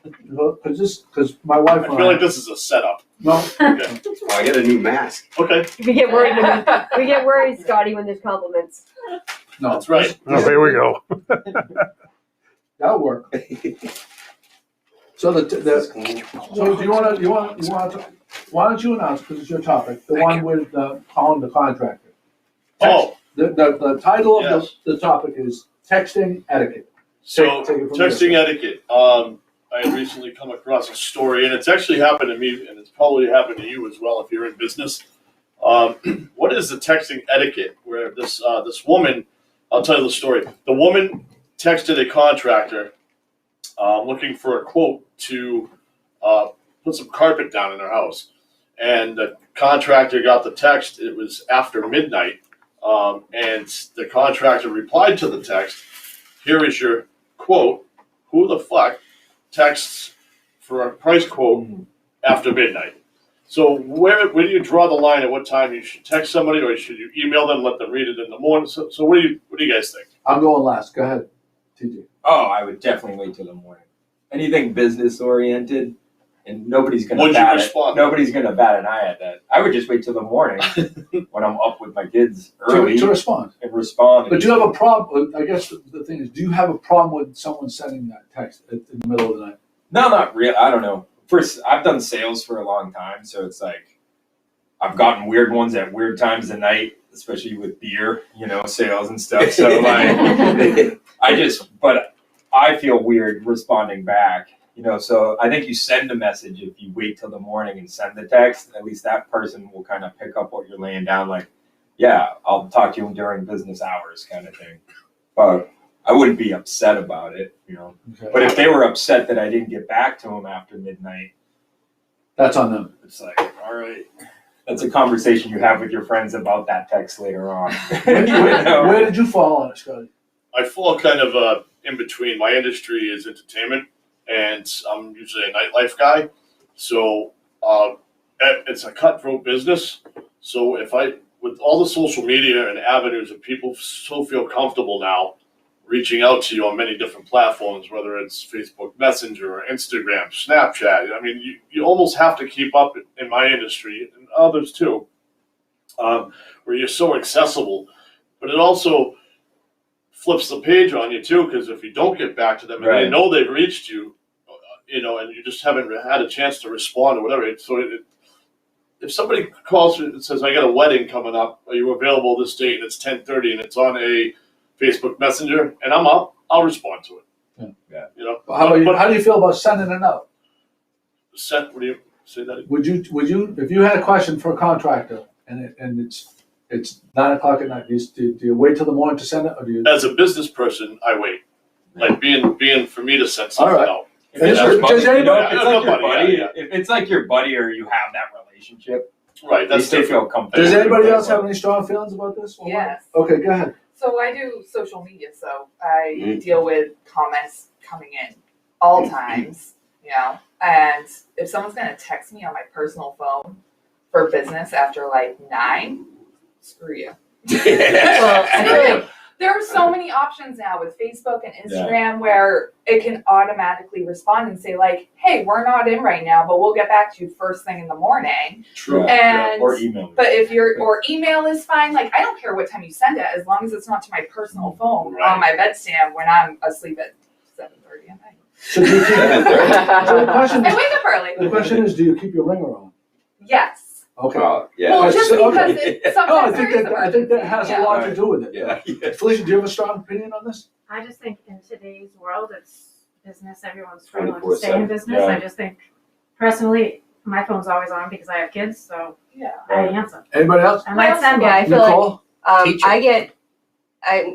Because my wife I and feel like this is a setup. No? Oh, I got a new mask. Okay, We get worried. We get worried, Scotty, when there's compliments. No. that's right. Oh, here we go. That'll work. So so do you wanna, why don't you announce, because it's your topic, the one with, calling the contractor? Oh, The title of yes. the topic is texting etiquette. So Take it from texting there. etiquette. I had recently come across a story, and it's actually happened to me, and it's probably happened to you as well if you're in business. What is the texting etiquette? Where this woman, I'll tell you the story. The woman texted a contractor looking for a quote to put some carpet down in her house, and the contractor got the text. It was after midnight, and the contractor replied to the text, "Here is your quote. Who the fuck texts for a price quote after midnight?" So where do you draw the line at what time you should text somebody, or should you email them, let them read it in the morning? So what do you guys think? I'm going last. Go ahead, TJ. Oh, I would definitely wait till the morning. Anything business oriented, and nobody's gonna Would you bat respond? Nobody's gonna bat an eye at that. I would just wait till the morning when I'm up with my kids early To respond. and respond. But do you have a problem, I guess the thing is, do you have a problem with someone sending that text in the middle of the night? No, not real. I don't know. First, I've done sales for a long time, so it's like I've gotten weird ones at weird times of night, especially with beer, sales and stuff. So like, but I feel weird responding back, So I think you send a message if you wait till the morning and send the text. At least that person will kind of pick up what you're laying down. Like, yeah, I'll talk to you during business hours, kind of thing. But I wouldn't be upset about it, Okay. But if they were upset that I didn't get back to them after midnight, That's on them. it's like, all right. That's a conversation you have with your friends about that text later on. Where did you fall on it, Scotty? I fall kind of in between. My industry is entertainment, and I'm usually a nightlife guy. So it's a cutthroat business. So with all the social media and avenues that people so feel comfortable now reaching out to you on many different platforms, whether it's Facebook Messenger or Instagram, Snapchat. I mean, you almost have to keep up in my industry and others too, where you're so accessible. But it also flips the page on you too, because if you don't get back to them and they know they've reached you, and you just haven't had a chance to respond or whatever. If somebody calls you and says, "I got a wedding coming up. Are you available this date?" and it's 10:30 and it's on a Facebook Messenger, and I'm up, I'll respond to it. Yeah. How do you feel about sending a note? What do you say that? Would you, if you had a question for a contractor and it's 9 o'clock at night, do you wait till the morning to send it, or do you? As a business person, I wait. Like being for me to send something All right. out. If it's Does your buddy, anybody- if it's like your buddy, buddy, yeah. if it's like your buddy or you have that relationship, Right, they that's still different. feel comfortable. Does anybody else have any strong feelings about this? Yes. Okay, go ahead. So I do social media, so I deal with comments coming in all times, and if someone's gonna text me on my personal phone for business after like 9, screw you. Well, I feel like There are so many options now with Facebook and Instagram where it can automatically respond and say like, "Hey, we're not in right now, but we'll get back to you first thing in the morning." True. And or email. but or email is fine. Like I don't care what time you send it, as long as it's not to my personal phone Right. on my bedstand when I'm asleep at 7:30 at night. So do you keep, so the question I is, wake up early. the question is, do you keep your ringer on? Yes. Okay. Yeah. Well, That's- just because okay. it, No, I sometimes think there is I think that has a lot to do with it. Yeah. Felicia, do you have a strong opinion on this? I just think in today's world, it's business, everyone's struggling to stay in 24/7. business. Yeah. I just think, personally, my phone's always on because I have kids, so Yeah. I answer. Anybody else? I might send yeah, I feel like Nicole?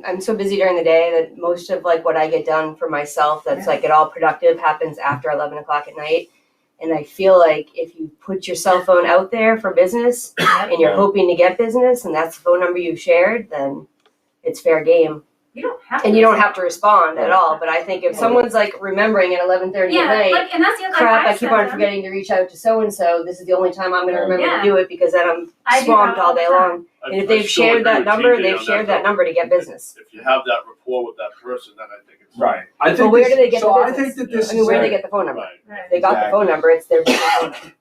I'm so busy during the day that most of like what I get done for myself that's like at all productive happens after 11 o'clock at night. And I feel like if you put your cell phone out there for business and you're hoping to get business and that's the phone number you've shared, then it's fair game. You don't have to. And you don't have to respond at all. But I think if someone's like remembering at 11:30 at night, like, and that's the other crap, I keep said on them. forgetting to reach out to so-and-so, this is the only time I'm going to remember Yeah. to do it because then I'm I do swamped that all all the day time. long. And if they've shared that number, they've shared that number to get business. If you have that rapport with that person, then I think it's Right. I think Well, where this- do they get so the I business? think that this I mean, is where do a- they get the phone number? Right. Right. They got the phone number, it's their business phone number.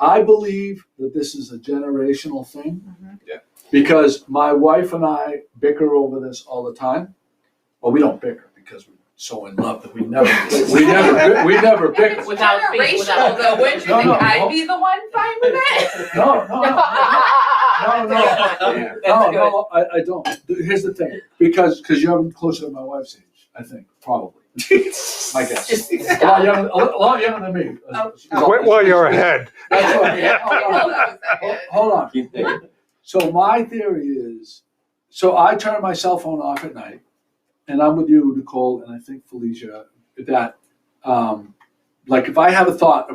I believe that this is a generational thing. Mhm. Yeah. Because my wife and I bicker over this all the time. Well, we don't bicker because we're so in love that we never If bicker. it's Without being- generational, without- though, wouldn't you No, think no, I'd no. be the one fine with it? No, no, no. Yeah. No, I don't. Here's the thing, because you're closer to my wife's age, I think, probably. My guess. Just A lot younger than me. Wait, well, you're ahead. That's right. Yeah. Hold on. Hold on. Keep thinking. So my theory is, so I turn my cell phone off at night, and I'm with you, Nicole, and I think Felicia, that, like if I have a thought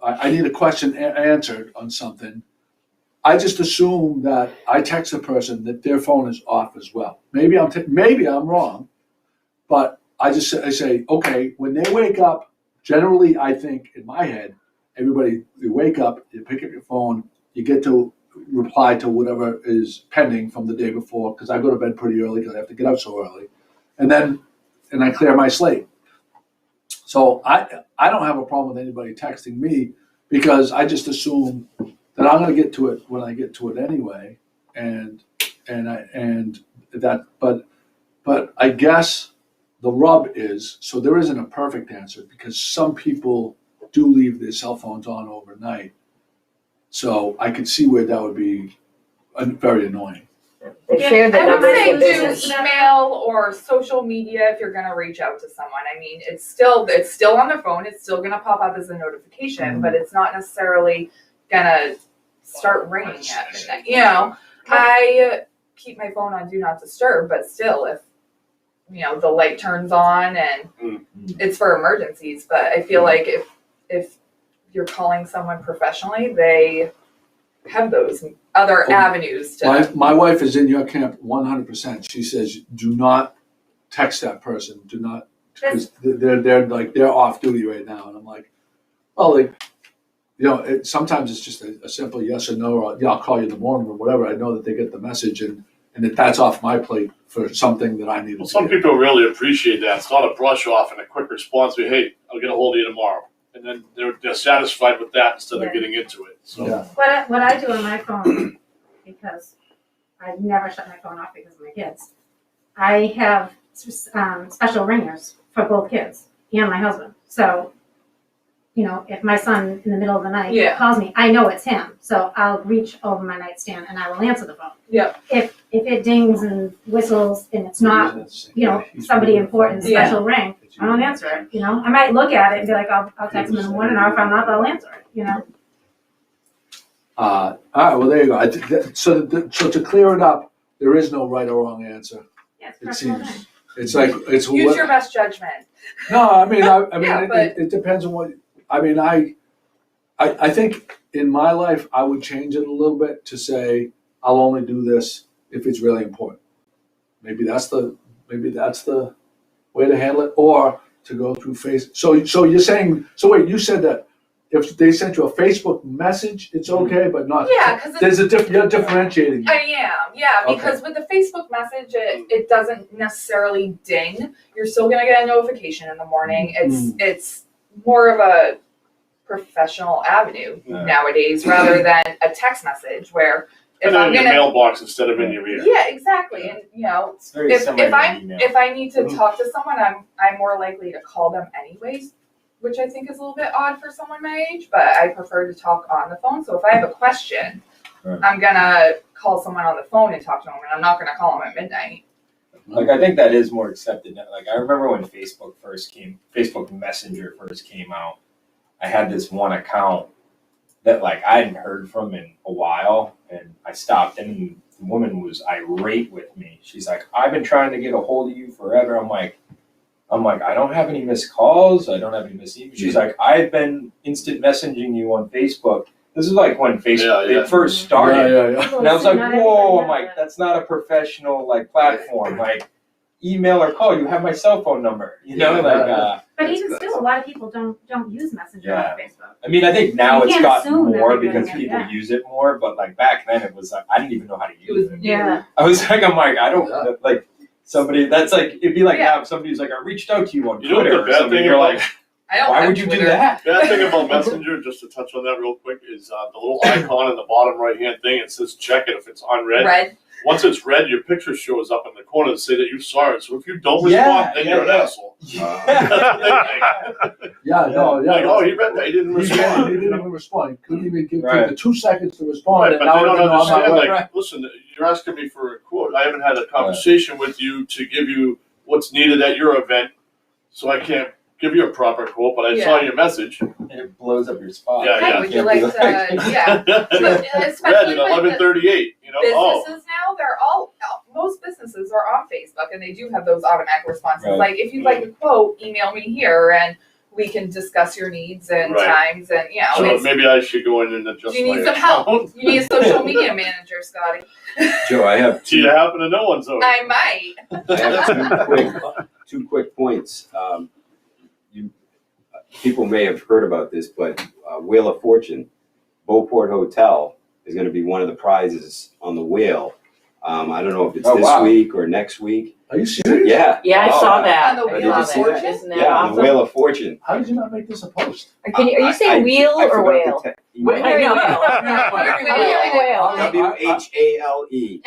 I need a question answered on something, I just assume that I text the person that their phone is off as well. Maybe I'm wrong, but I say, okay, when they wake up, generally I think in my head, everybody, you wake up, you pick up your phone, you get to reply to whatever is pending from the day before, because I go to bed pretty early because I have to get up so early, and I clear my slate. So I don't have a problem with anybody texting me, because I just assume that I'm going to get to it when I get to it anyway, but I guess the rub is, so there isn't a perfect answer, because some people do leave their cell phones on overnight. So I could see where that would be very annoying. They shared the I would numbers say of do business. email or social media if you're gonna reach out to someone. I mean, it's still on the phone. It's still gonna pop up as a notification, but it's not necessarily gonna start ringing at midnight. You know, I keep my phone on do not disturb, but still, if the light turns on and it's for emergencies. But I feel like if you're calling someone professionally, they have those other avenues to. My wife is in your camp 100%. She says, do not text that person. Do not, because they're off duty right now. And I'm like, well, sometimes it's just a simple yes or no, or I'll call you in the morning or whatever. I know that they get the message, and that's off my plate for something that I need to Well, some people really appreciate that. It's not a brush off and a quick response. Hey, I'll get a hold of you tomorrow. And then they're satisfied with that instead of getting into it. So Yeah. What I do on my phone, because I never shut my phone off because of my kids, I have special ringers for both kids and my husband. So, if my son in the middle of the night calls me, I know it's him. So I'll reach over my nightstand and I will answer the phone. Yeah. If it dings and whistles and it's not, somebody important, special ring, I don't answer it. I might look at it and be like, I'll text him in the morning, or if I'm not, I'll answer it. All right, well, there you go. So to clear it up, there is no right or wrong answer. Yeah, it's It personal seems thing. it's like it's Use your best judgment. No, I mean, Yeah, it depends on what. I mean, I think in my life I would change it a little bit to say I'll only do this if it's really important. Maybe that's the way to handle it, or to go through So you're saying, so wait, you said that if they sent you a Facebook message, it's okay, but not. Yeah, because there's you're differentiating. I am, yeah, because with the Facebook message, it doesn't necessarily ding. You're still gonna get a notification in the morning. It's more of a professional avenue nowadays rather than a text message where if and then I'm in your gonna mailbox instead of in your ear. yeah, exactly, and It's very if similar to I email. if I need to talk to someone, I'm more likely to call them anyways, which I think is a little bit odd for someone my age, but I prefer to talk on the phone. So if I have a question, Right. I'm gonna call someone on the phone and talk to them, and I'm not gonna call them at midnight. Like, I think that is more accepted now. Like, I remember when Facebook Messenger first came out, I had this one account that, like, I hadn't heard from in a while, and I stopped in, and the woman was irate with me. She's like, I've been trying to get a hold of you forever. I'm like, I don't have any missed calls. I don't have any missed emails. She's like, I've been instant messaging you on Facebook. This is like when Facebook it first started. Yeah. And I was like, whoa, I'm like, that's not a professional platform. Like, email or call, you have my cell phone number. But even still, a lot of people don't use Messenger on Facebook. I mean, I think now You it's can't gotten assume that more they're because doing it, people yeah. use it more, but like back then it was like, I didn't even know how to use it. Yeah. I was like, I don't, like, somebody, that's like, it'd be like Yeah. now if somebody's like, I reached out to you on You know what Twitter the or bad something, thing you're about like, I don't Why have would you do Twitter. that? The other thing about Messenger, just to touch on that real quick, is the little icon in the bottom right-hand thing. It says check it if it's unread. Red. Once it's read, your picture shows up in the corner to say that you saw it. So if you don't Yeah, respond, then yeah, you're an yeah. asshole. That's what they think. Yeah, no, yeah. Like, oh, he read that. He didn't He respond. didn't even respond. He couldn't even give Right. the 2 seconds to respond. Right, and but now they don't I'm on my understand. way. Like, listen, you're asking me for a quote. I haven't had a conversation with you to give you what's needed at your event, so I can't give you a proper quote. But I saw your message. And it blows up your spot. Yeah, Hey, would you like to? Yeah. But Read especially at with the 11:38. You know, businesses now, they're all most businesses are on Facebook and they do have those automatic responses. Right. Like if you'd like a quote, email me here and we can discuss your needs and Right. times and you know. So it's- maybe I should go in and adjust you need my some help. account. You need a social media manager, Scotty. Joe, I have Do you happen to know one, Zoe? I might. I have two quick points. People may have heard about this, but Wheel of Fortune, Beauport Hotel is going to be one of the prizes on the wheel. I don't know if it's Oh, this wow. week or next week. Are you serious? Yeah. Yeah, I Oh, saw yeah. that. On the I Wheel saw of that. Fortune? Isn't that Yeah, on awesome? the Wheel of Fortune. How did you not make this a post? Are you saying wheel I or forgot whale? to Whale. I know. Whale. WHALE.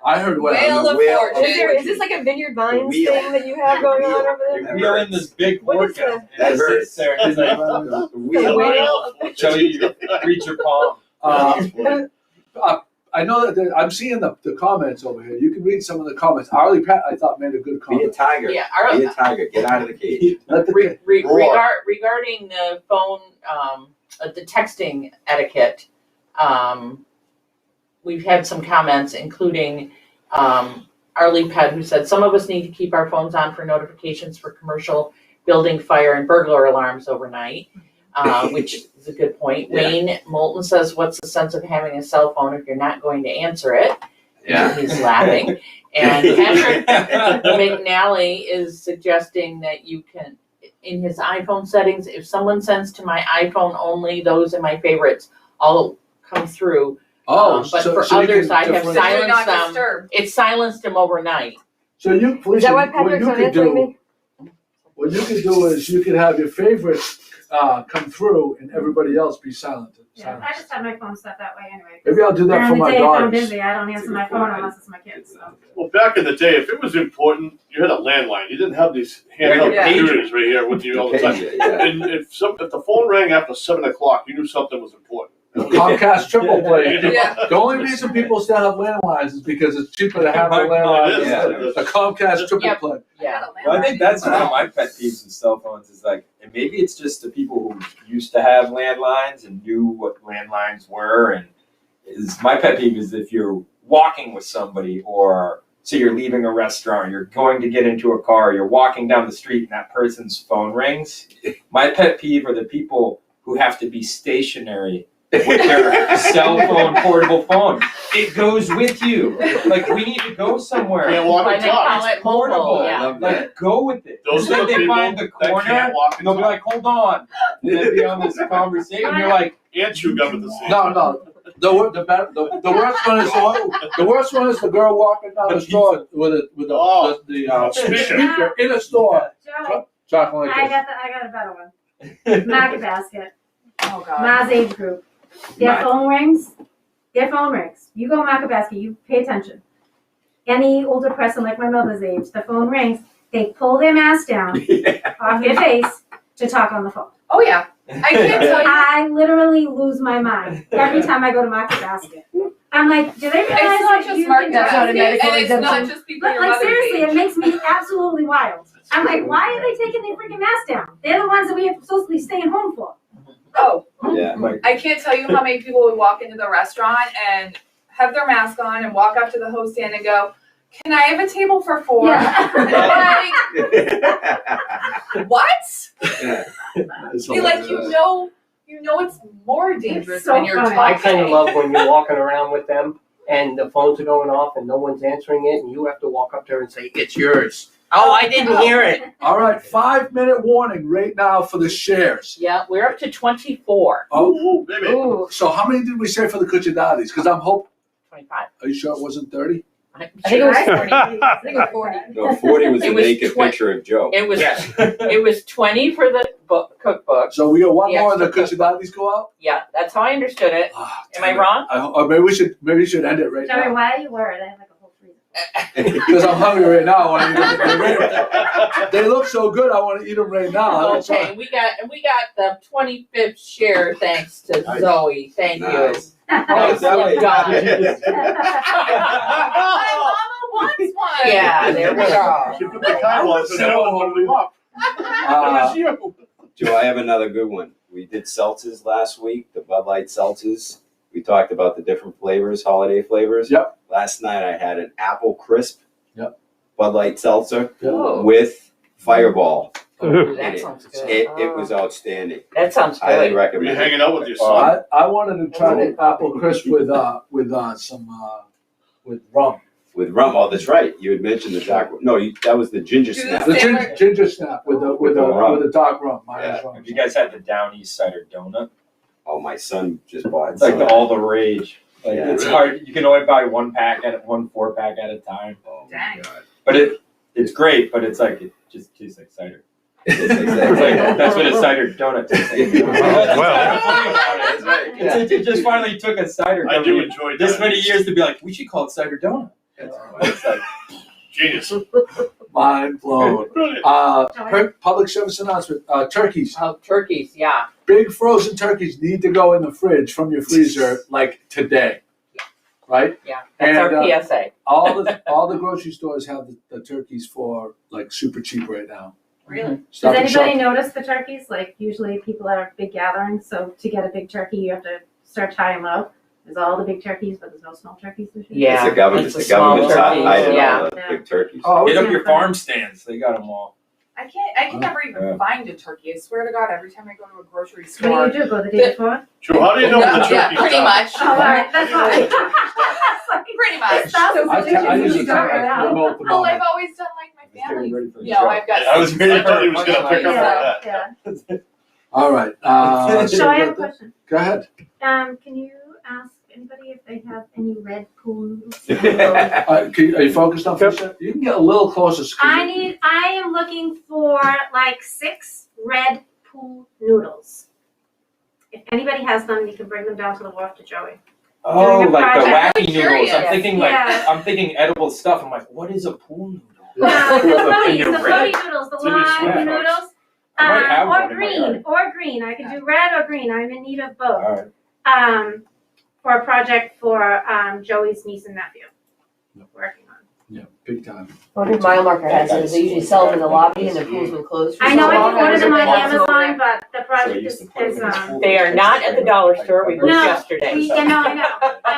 I heard what? Whale the of Whale Fortune. Is this like a Vineyard Vines Wheel. thing that you have going on over there? That You're in hurts. this big What is workout. That It hurts. sits there and it's like, The The wheel. whale. show you reach your palm. I know that I'm seeing the comments over here. You can read some of the comments. Arlie Pat, I thought, made a good Be a comment. tiger. Yeah, Be a tiger. Get out of the cage. Let the regarding the phone, the texting etiquette, we've had some comments, including Arlie Ped, who said some of us need to keep our phones on for notifications for commercial building, fire, and burglar alarms overnight, which is a good point. Yeah. Wayne Moulton says, "What's the sense of having a cell phone if you're not going to answer it?" Yeah. He's laughing. And Patrick McNally is suggesting that you can, in his iPhone settings, if someone sends to my iPhone only, those in my favorites all come through. Oh, But so for you can others, I have differentiate. Do silenced not them. disturb. It silenced them overnight. So you, Is that why Felicia, what Patrick's you not could answering do, me? what you could do is you could have your favorites come through and everybody else be silent. Yeah, I just have my phone set that way anyway. Maybe I'll do that During for the my day, if I'm daughters. busy, I don't answer my phone unless it's my kids, so. Well, back in the day, if it was important, you had a landline. You didn't have these handheld Yeah. computers right here with you all the time. Yeah. And if the phone rang after 7 o'clock, you knew something was important. Comcast triple play. Yeah. The only reason people still have landlines is because it's cheaper to have a landline It than is. a Comcast triple Yep. play. Yeah. Well, I think that's one of my pet peeves with cell phones is like, and maybe it's just the people who used to have landlines and knew what landlines were. And is my pet peeve is if you're walking with somebody, or say you're leaving a restaurant, you're going to get into a car, you're walking down the street, and that person's phone rings. My pet peeve are the people who have to be stationary with their cell phone, portable phone. It goes with you. Like, we need to go somewhere. Can't walk Why and they call talk. it mobile, Portable. yeah. Love that. Like, go with it. Those It's like are the they people find the that corner, can't walk and they'll be like, hold on. And they'll be on this conversation, and you're like, and chew gum at the same No, time. no. The worst one is the worst one is the girl walking down the store with the speaker in a store Joey, talking like I this. got a better one. Market Basket, Oh God. Ma's age group. Their phone rings. You go Market Basket, you pay attention. Any older person like my mother's age, the phone rings, they pull their mask down off their face to talk on the phone. Oh yeah. I can't tell you. I literally lose my mind every time I go to Market Basket. I'm like, do they realize It's not that just you Market can just- Basket, and medical it's not exemption. just people But your like mother's seriously, age. it makes me absolutely wild. I'm like, why are they taking their freaking mask down? They're the ones that we are supposed to be staying home for. Oh, Yeah. like, I can't tell you how many people would walk into the restaurant and have their mask on and walk up to the host stand and go, "Can I have a table for 4?" Yeah. And I'm like, what? Be like, you know it's more dangerous It's so when you're funny. talking. I kind of love when you're walking around with them and the phones are going off and no one's answering it and you have to walk up there and say, "It's yours." "Oh, I didn't hear it." All right, 5-minute warning right now for the shares. Yeah, we're up to 24. Oh, Ooh, baby. Ooh. so how many did we say for the Cuccinellis? Because I'm hoping. 25. Are you sure it wasn't 30? I'm I think it was sure. 40. I think it was 40. No, 40 was It a was naked 20. picture of Joe. It was yes. it was 20 for the book cookbooks. So we got one The more of the extra Cucinatis go out? Yeah, that's how I understood it. Am I wrong? Or maybe we should end it right Joey, now. why are you worried? I have like a whole freezer. Because I'm hungry right now. I wanna eat them. They look so good, I want to eat them right now. That's Okay, why. we got the 25th share thanks to Nice. Zoe. Thank Nice. you. Oh, Zoe. My mama wants one. Yeah, there we go. She put the kind ones, and that one blew up. Uh, It was you. Joe, I have another good one. We did seltzers last week, the Bud Light seltzers. We talked about the different flavors, holiday flavors. Yep. Last night I had an apple crisp. Yep. Bud Light seltzer Oh. with Fireball. Ooh, in that it. sounds good. It was outstanding. That sounds Highly good. Were you recommend it. hanging out with your son? I wanted to try the apple crisp with rum. With rum. Oh, that's right. You had mentioned the dark. No, that was the ginger Do snap. the The same ginger snap with the rum. the dark rum. Mine is Yeah. rum. Have you guys had the Down East cider donut? Oh, my son just bought It's like some. all the rage. Like Yeah. it's hard. You can only buy one 4-pack at a time. Oh, my Dang. God. But it's great. But it's like it just tastes like cider. It's It's exactly. like that's what a cider donut tastes like. That's right. Yeah. It just finally took a cider I do company enjoy that. this many years to be like, we should call it cider donut. It's like, Genius. Mind blown. Brilliant. Public service announcement. Turkeys. Oh, turkeys, yeah. Big frozen turkeys need to go in the fridge from your freezer like today. Right? Yeah, that's And, our PSA. all the grocery stores have the turkeys for like super cheap right now. Really? Stop Does and shop. anybody notice the turkeys? Like usually people are big gatherings, so to get a big turkey, you have to search high and low. There's all the big turkeys, but there's no small turkeys this year. Yeah. It's the government. it's The the small government's turkeys, hiding yeah. all the big turkeys. Oh, hit okay. up your farm stands. They got them all. I can never even find a turkey. I swear to God, every time I go to a grocery What store. do you do? Go the day before? Joe, how do you know when the turkey's Yeah, pretty done? much. Oh, all right, that's How do you know fine. when the turkey's done? Pretty much. I use a Start right out. remote Well, I've thermometer. always done like my family. Ready for the You know, show. I've got. I was ready I thought he was for gonna pick up on Yeah, that. yeah. All right. So I have a question. Go ahead. Can you ask anybody if they have any red pool noodles? Are you focused on fish? You can get a little closer. I am looking for like 6 red pool noodles. If anybody has them, you can bring them down to the wharf to Joey. Oh, Doing a like the project. wacky noodles. Curious. I'm thinking Yeah. I'm thinking edible stuff. I'm like, what is a pool noodle? The floaty noodles, the It's in your lime sweat noodles. I might have one Or in my green, yard. I can do red or green. I'm in need of both. All right. For a project for Joey's niece and nephew. Working on. Yeah, big time. What did Mile Marker has is they usually sell them in the lobby and the pool's been closed for I so know I long. can order them on There's a box over Amazon, but the So project I used is, to put them in the pool. They are not at the dollar store. We looked No, yesterday. I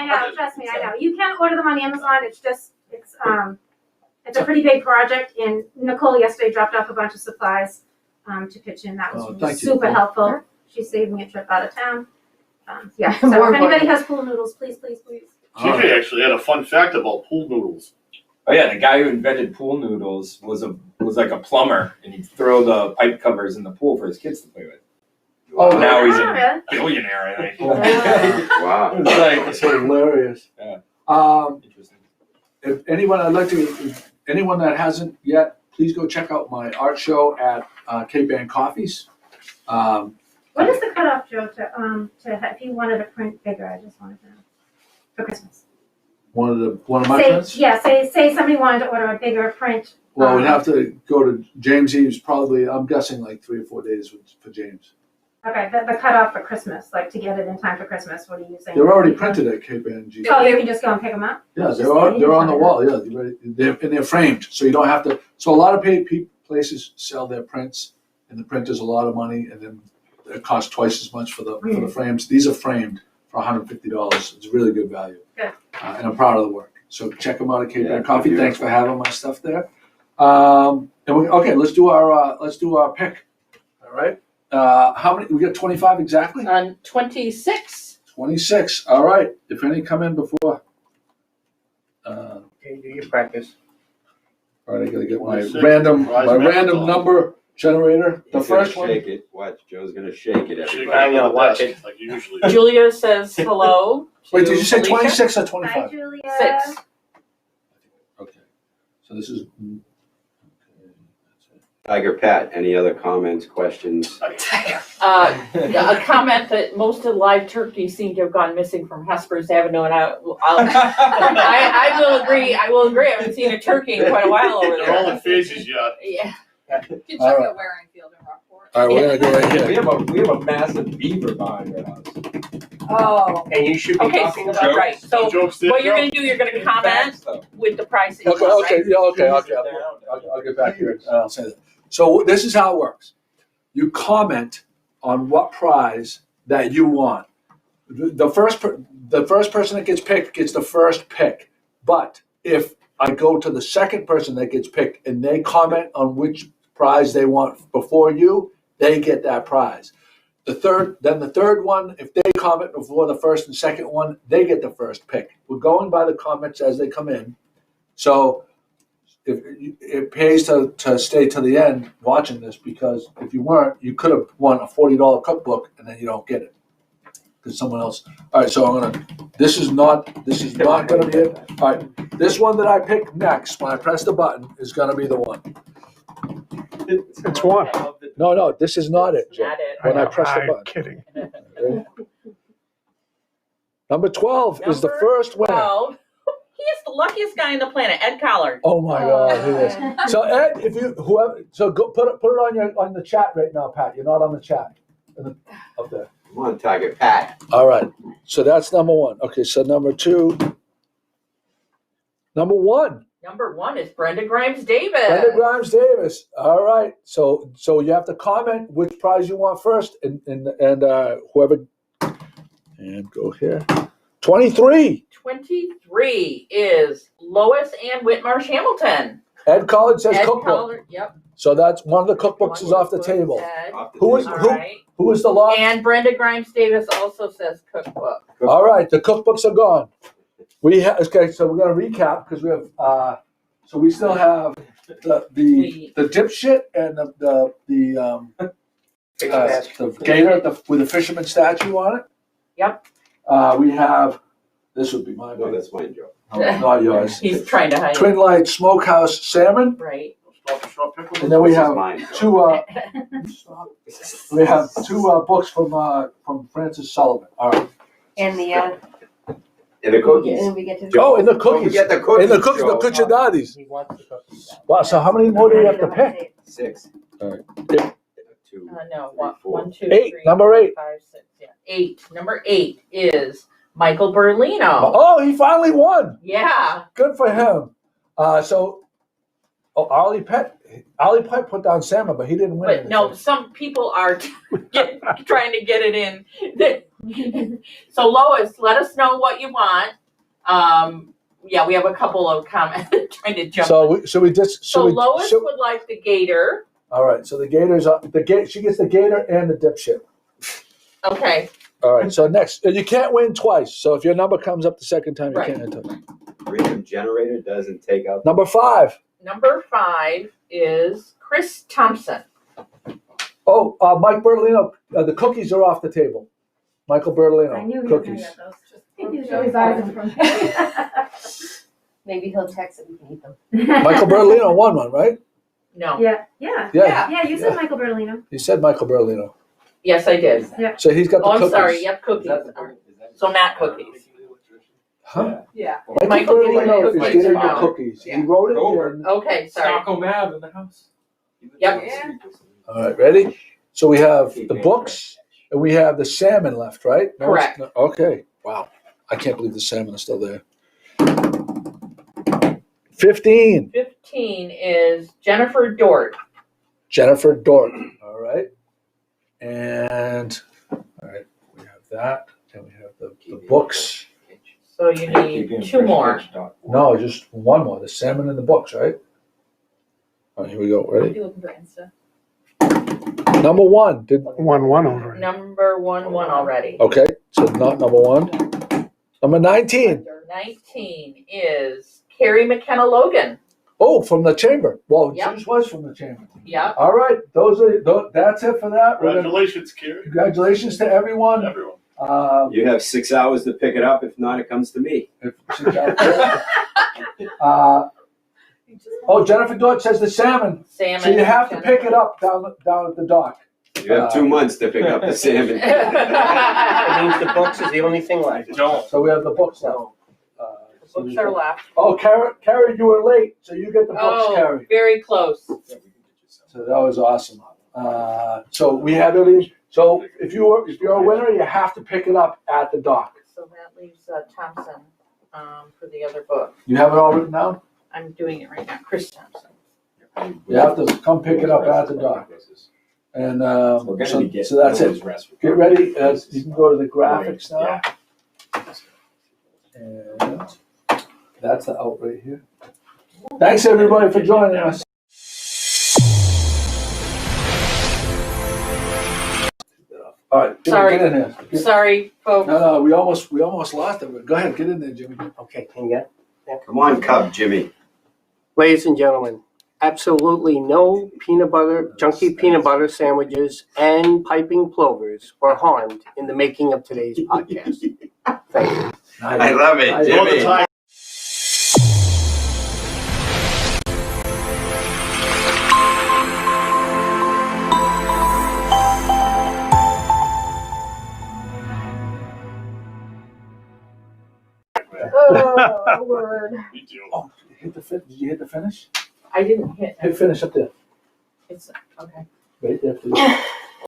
know, trust me, I know. You can order them on Amazon, it's a pretty big project, and Nicole yesterday dropped off a bunch of supplies, to pitch in, that Oh, was thank you, super Nicole. helpful. She saved me a trip out of town. Yeah, so More if anybody important. has pool noodles, please. TJ actually had a fun fact about pool noodles. Oh yeah, the guy who invented pool noodles was like a plumber, and he'd throw the pipe covers in the pool for his kids to play with. Oh, Now he's Oh, a really? billionaire, I think. Wow. It's like That's hilarious. Yeah. Interesting. If anyone anyone that hasn't yet, please go check out my art show at KPEN Coffees. What is the cutoff, Joe, if you wanted to print bigger, I just wanted to know, for Christmas? One of my friends. Say somebody wanted to order a bigger print. Well, we'd have to go to James Eves. Probably, I'm guessing like 3 or 4 days for James. Okay, the cutoff for Christmas, like to get it in time for Christmas, what are you saying? They're already printed at KPEN. Oh, you can just go and pick them up? Yeah, they're on the wall. Yeah, they're framed, so you don't have to. So a lot of places sell their prints, and the print is a lot of money, and then it costs twice as much for the frames. These are framed for $150. It's really good value. Good. And I'm proud of the work. So check them out at KPEN Yeah, Coffee. good. Thanks for having my stuff there. Let's do our pick. All right. How many? We got 25 exactly. On 26. 26. All right. If any come in before. Okay, do your practice. All right, I gotta get my 26, random surprise random marathon. number generator. The He's gonna first one. shake it. Watch, Joe's gonna shake it, Shake everybody. I'm gonna watch desk it. Like you usually. Julia says hello. Wait, to did you say Felicia. 26 or Hi, 25? Julia. 6. Okay. So this is. Okay, that's it. Tiger Pat, any other comments, questions? A comment that most of the live turkeys seem to have gone missing from Hesper's Avenue, and I will agree. I agree. I haven't seen a turkey in quite a while over They're all in there. phases, yeah. Yeah. Good check All right. out Waring Field in Rockport. All right, we're gonna go right here. We have a massive beaver behind our house. Oh. And you should be Okay, talking about right. No So jokes there, what you're Joe? gonna do? You're gonna comment with the price that you Okay, want, okay, right? yeah, okay. I'll get back here. I'll say that. So this is how it works. You comment on what prize that you want. The first person that gets picked gets the first pick. But if I go to the second person that gets picked and they comment on which prize they want before you, they get that prize. The third one, if they comment before the first and second one, they get the first pick. We're going by the comments as they come in. So it pays to stay to the end watching this, because if you weren't, you could have won a $40 cookbook and then you don't get it because someone else. All right, so this is not going to be it. All right, this one that I pick next when I press the button is going to be the one. It's one. No, this is not it, Jim. Not it. When I press the I'm button. kidding. Number 12 is the Number first winner. 12. He is the luckiest guy on the planet, Ed Collard. Oh my God, it is. So Ed, if you go put it on the chat right now, Pat. You're not on the chat. Up there. Come on, Tiger Pat. All right. So that's number one. Okay, so number two. Number one. Number 1 is Brenda Grimes Davis. Brenda Grimes Davis. All right. So you have to comment which prize you want first, and whoever. And go here. 23. 23 is Lois Ann Whitmarsh Hamilton. Ed Collins says Ed cookbook. Collard, yep. So that's one of the cookbooks is off the table. Ed. Who is All right. who is the law? And Brenda Grimes Davis also says cookbook. All right, the cookbooks are gone. Okay, so we're gonna recap because we have so we still have the dipshit and the gator with the fisherman statue on it. Yep. We have this would be mine. No, that's mine, Joe. Not yours. He's trying to hide it. Twinlight Smokehouse salmon, Right. and then we This is have mine, Joe. two. We have two books from Francis Sullivan. All right. And the And the cookies. and we get to Oh, and the Don't cookies. forget the cookies, And the cookies, the Joe. cucciadatis. He wants the cookies. Wow. So how many more do we have to pick? 6. All right. 2. No, 3, 4. 1, 2, 8. 3, Number 8. 5, 6, yeah. 8. Number 8 is Michael Berlino. Oh, he finally won. Yeah. Good for him. Ollie Pett put down salmon, but he didn't win. But no, some people are trying to get it in. So Lois, let us know what you want. Yeah, we have a couple of comments trying to jump. So Lois would like the gator. All right. So the gators she gets the gator and the dipshit. Okay. All right. So next, you can't win twice. So if your number comes up the second time, you Right. can't enter. Random generator doesn't take out. Number 5. Number 5 is Chris Thompson. Oh, Mike Bertolino. The cookies are off the table. Michael Bertolino. I knew he was gonna cookies. get those. I think he's always eyes from. maybe he'll text that we can eat them. Michael Bertolino won one, right? No. Yeah. Yeah. You said Michael Bertolino. You said Michael Bertolino. Yes, I did. So he's got the Oh, I'm cookies. sorry. Yep, cookies. So not cookies. Huh? Yeah. Michael Michael Bertolino Bertolino is getting the tomorrow. cookies. Yeah. He wrote it Over. in. Okay, sorry. Stockholm Ave in the house. Yep. Yeah. All right, ready? So we have the books and we have the salmon left, right? No, it's Correct. not- Okay. Wow. I can't believe the salmon is still there. 15. 15 is Jennifer Dort. Jennifer Dort. All right. And all right, we have that. And we have the books. So you need 2 more. No, just one more. The salmon and the books, right? All right, here we go. Ready? You looking for Insta? Number 1. One already. Number 1 already. Okay, so not number 1. Number 19. 19 is Carrie McKenna Logan. Oh, from the chamber. Well, Yep. this was from the chamber. Yep. All right, that's it for that. We're gonna- Congratulations, Carrie. Congratulations to everyone. Everyone. You have 6 hours to pick it up. If not, it comes to me. Oh, Jennifer Dodge says the salmon. Salmon. So you have to pick it up down at the dock. You have 2 months to pick up the salmon. That means the books is the only thing left. So we have the books now. Books are left. Oh, Carrie, you were late, so you get the books, Carrie. Very close. So that was awesome. So we have everything. So if you're a winner, you have to pick it up at the dock. So that leaves Thompson for the other book. You have it all written down? I'm doing it right now. Chris Thompson. You have to come pick it up at the dock. And so that's it. Get ready. You can go to the graphics now. And that's the out right here. Thanks everybody for joining us. All right, Jimmy, get in here. Sorry, folks. No, we almost lost it. Go ahead, get in there, Jimmy. Okay, can you get it? Come on, Cub, Jimmy. Ladies and gentlemen, absolutely no junky peanut butter sandwiches and piping plovers were harmed in the making of today's podcast. Thank you. I love it, Jimmy. Oh, word. Oh, did you hit the finish? I didn't hit. Hit finish up there. It's okay. Right there, please.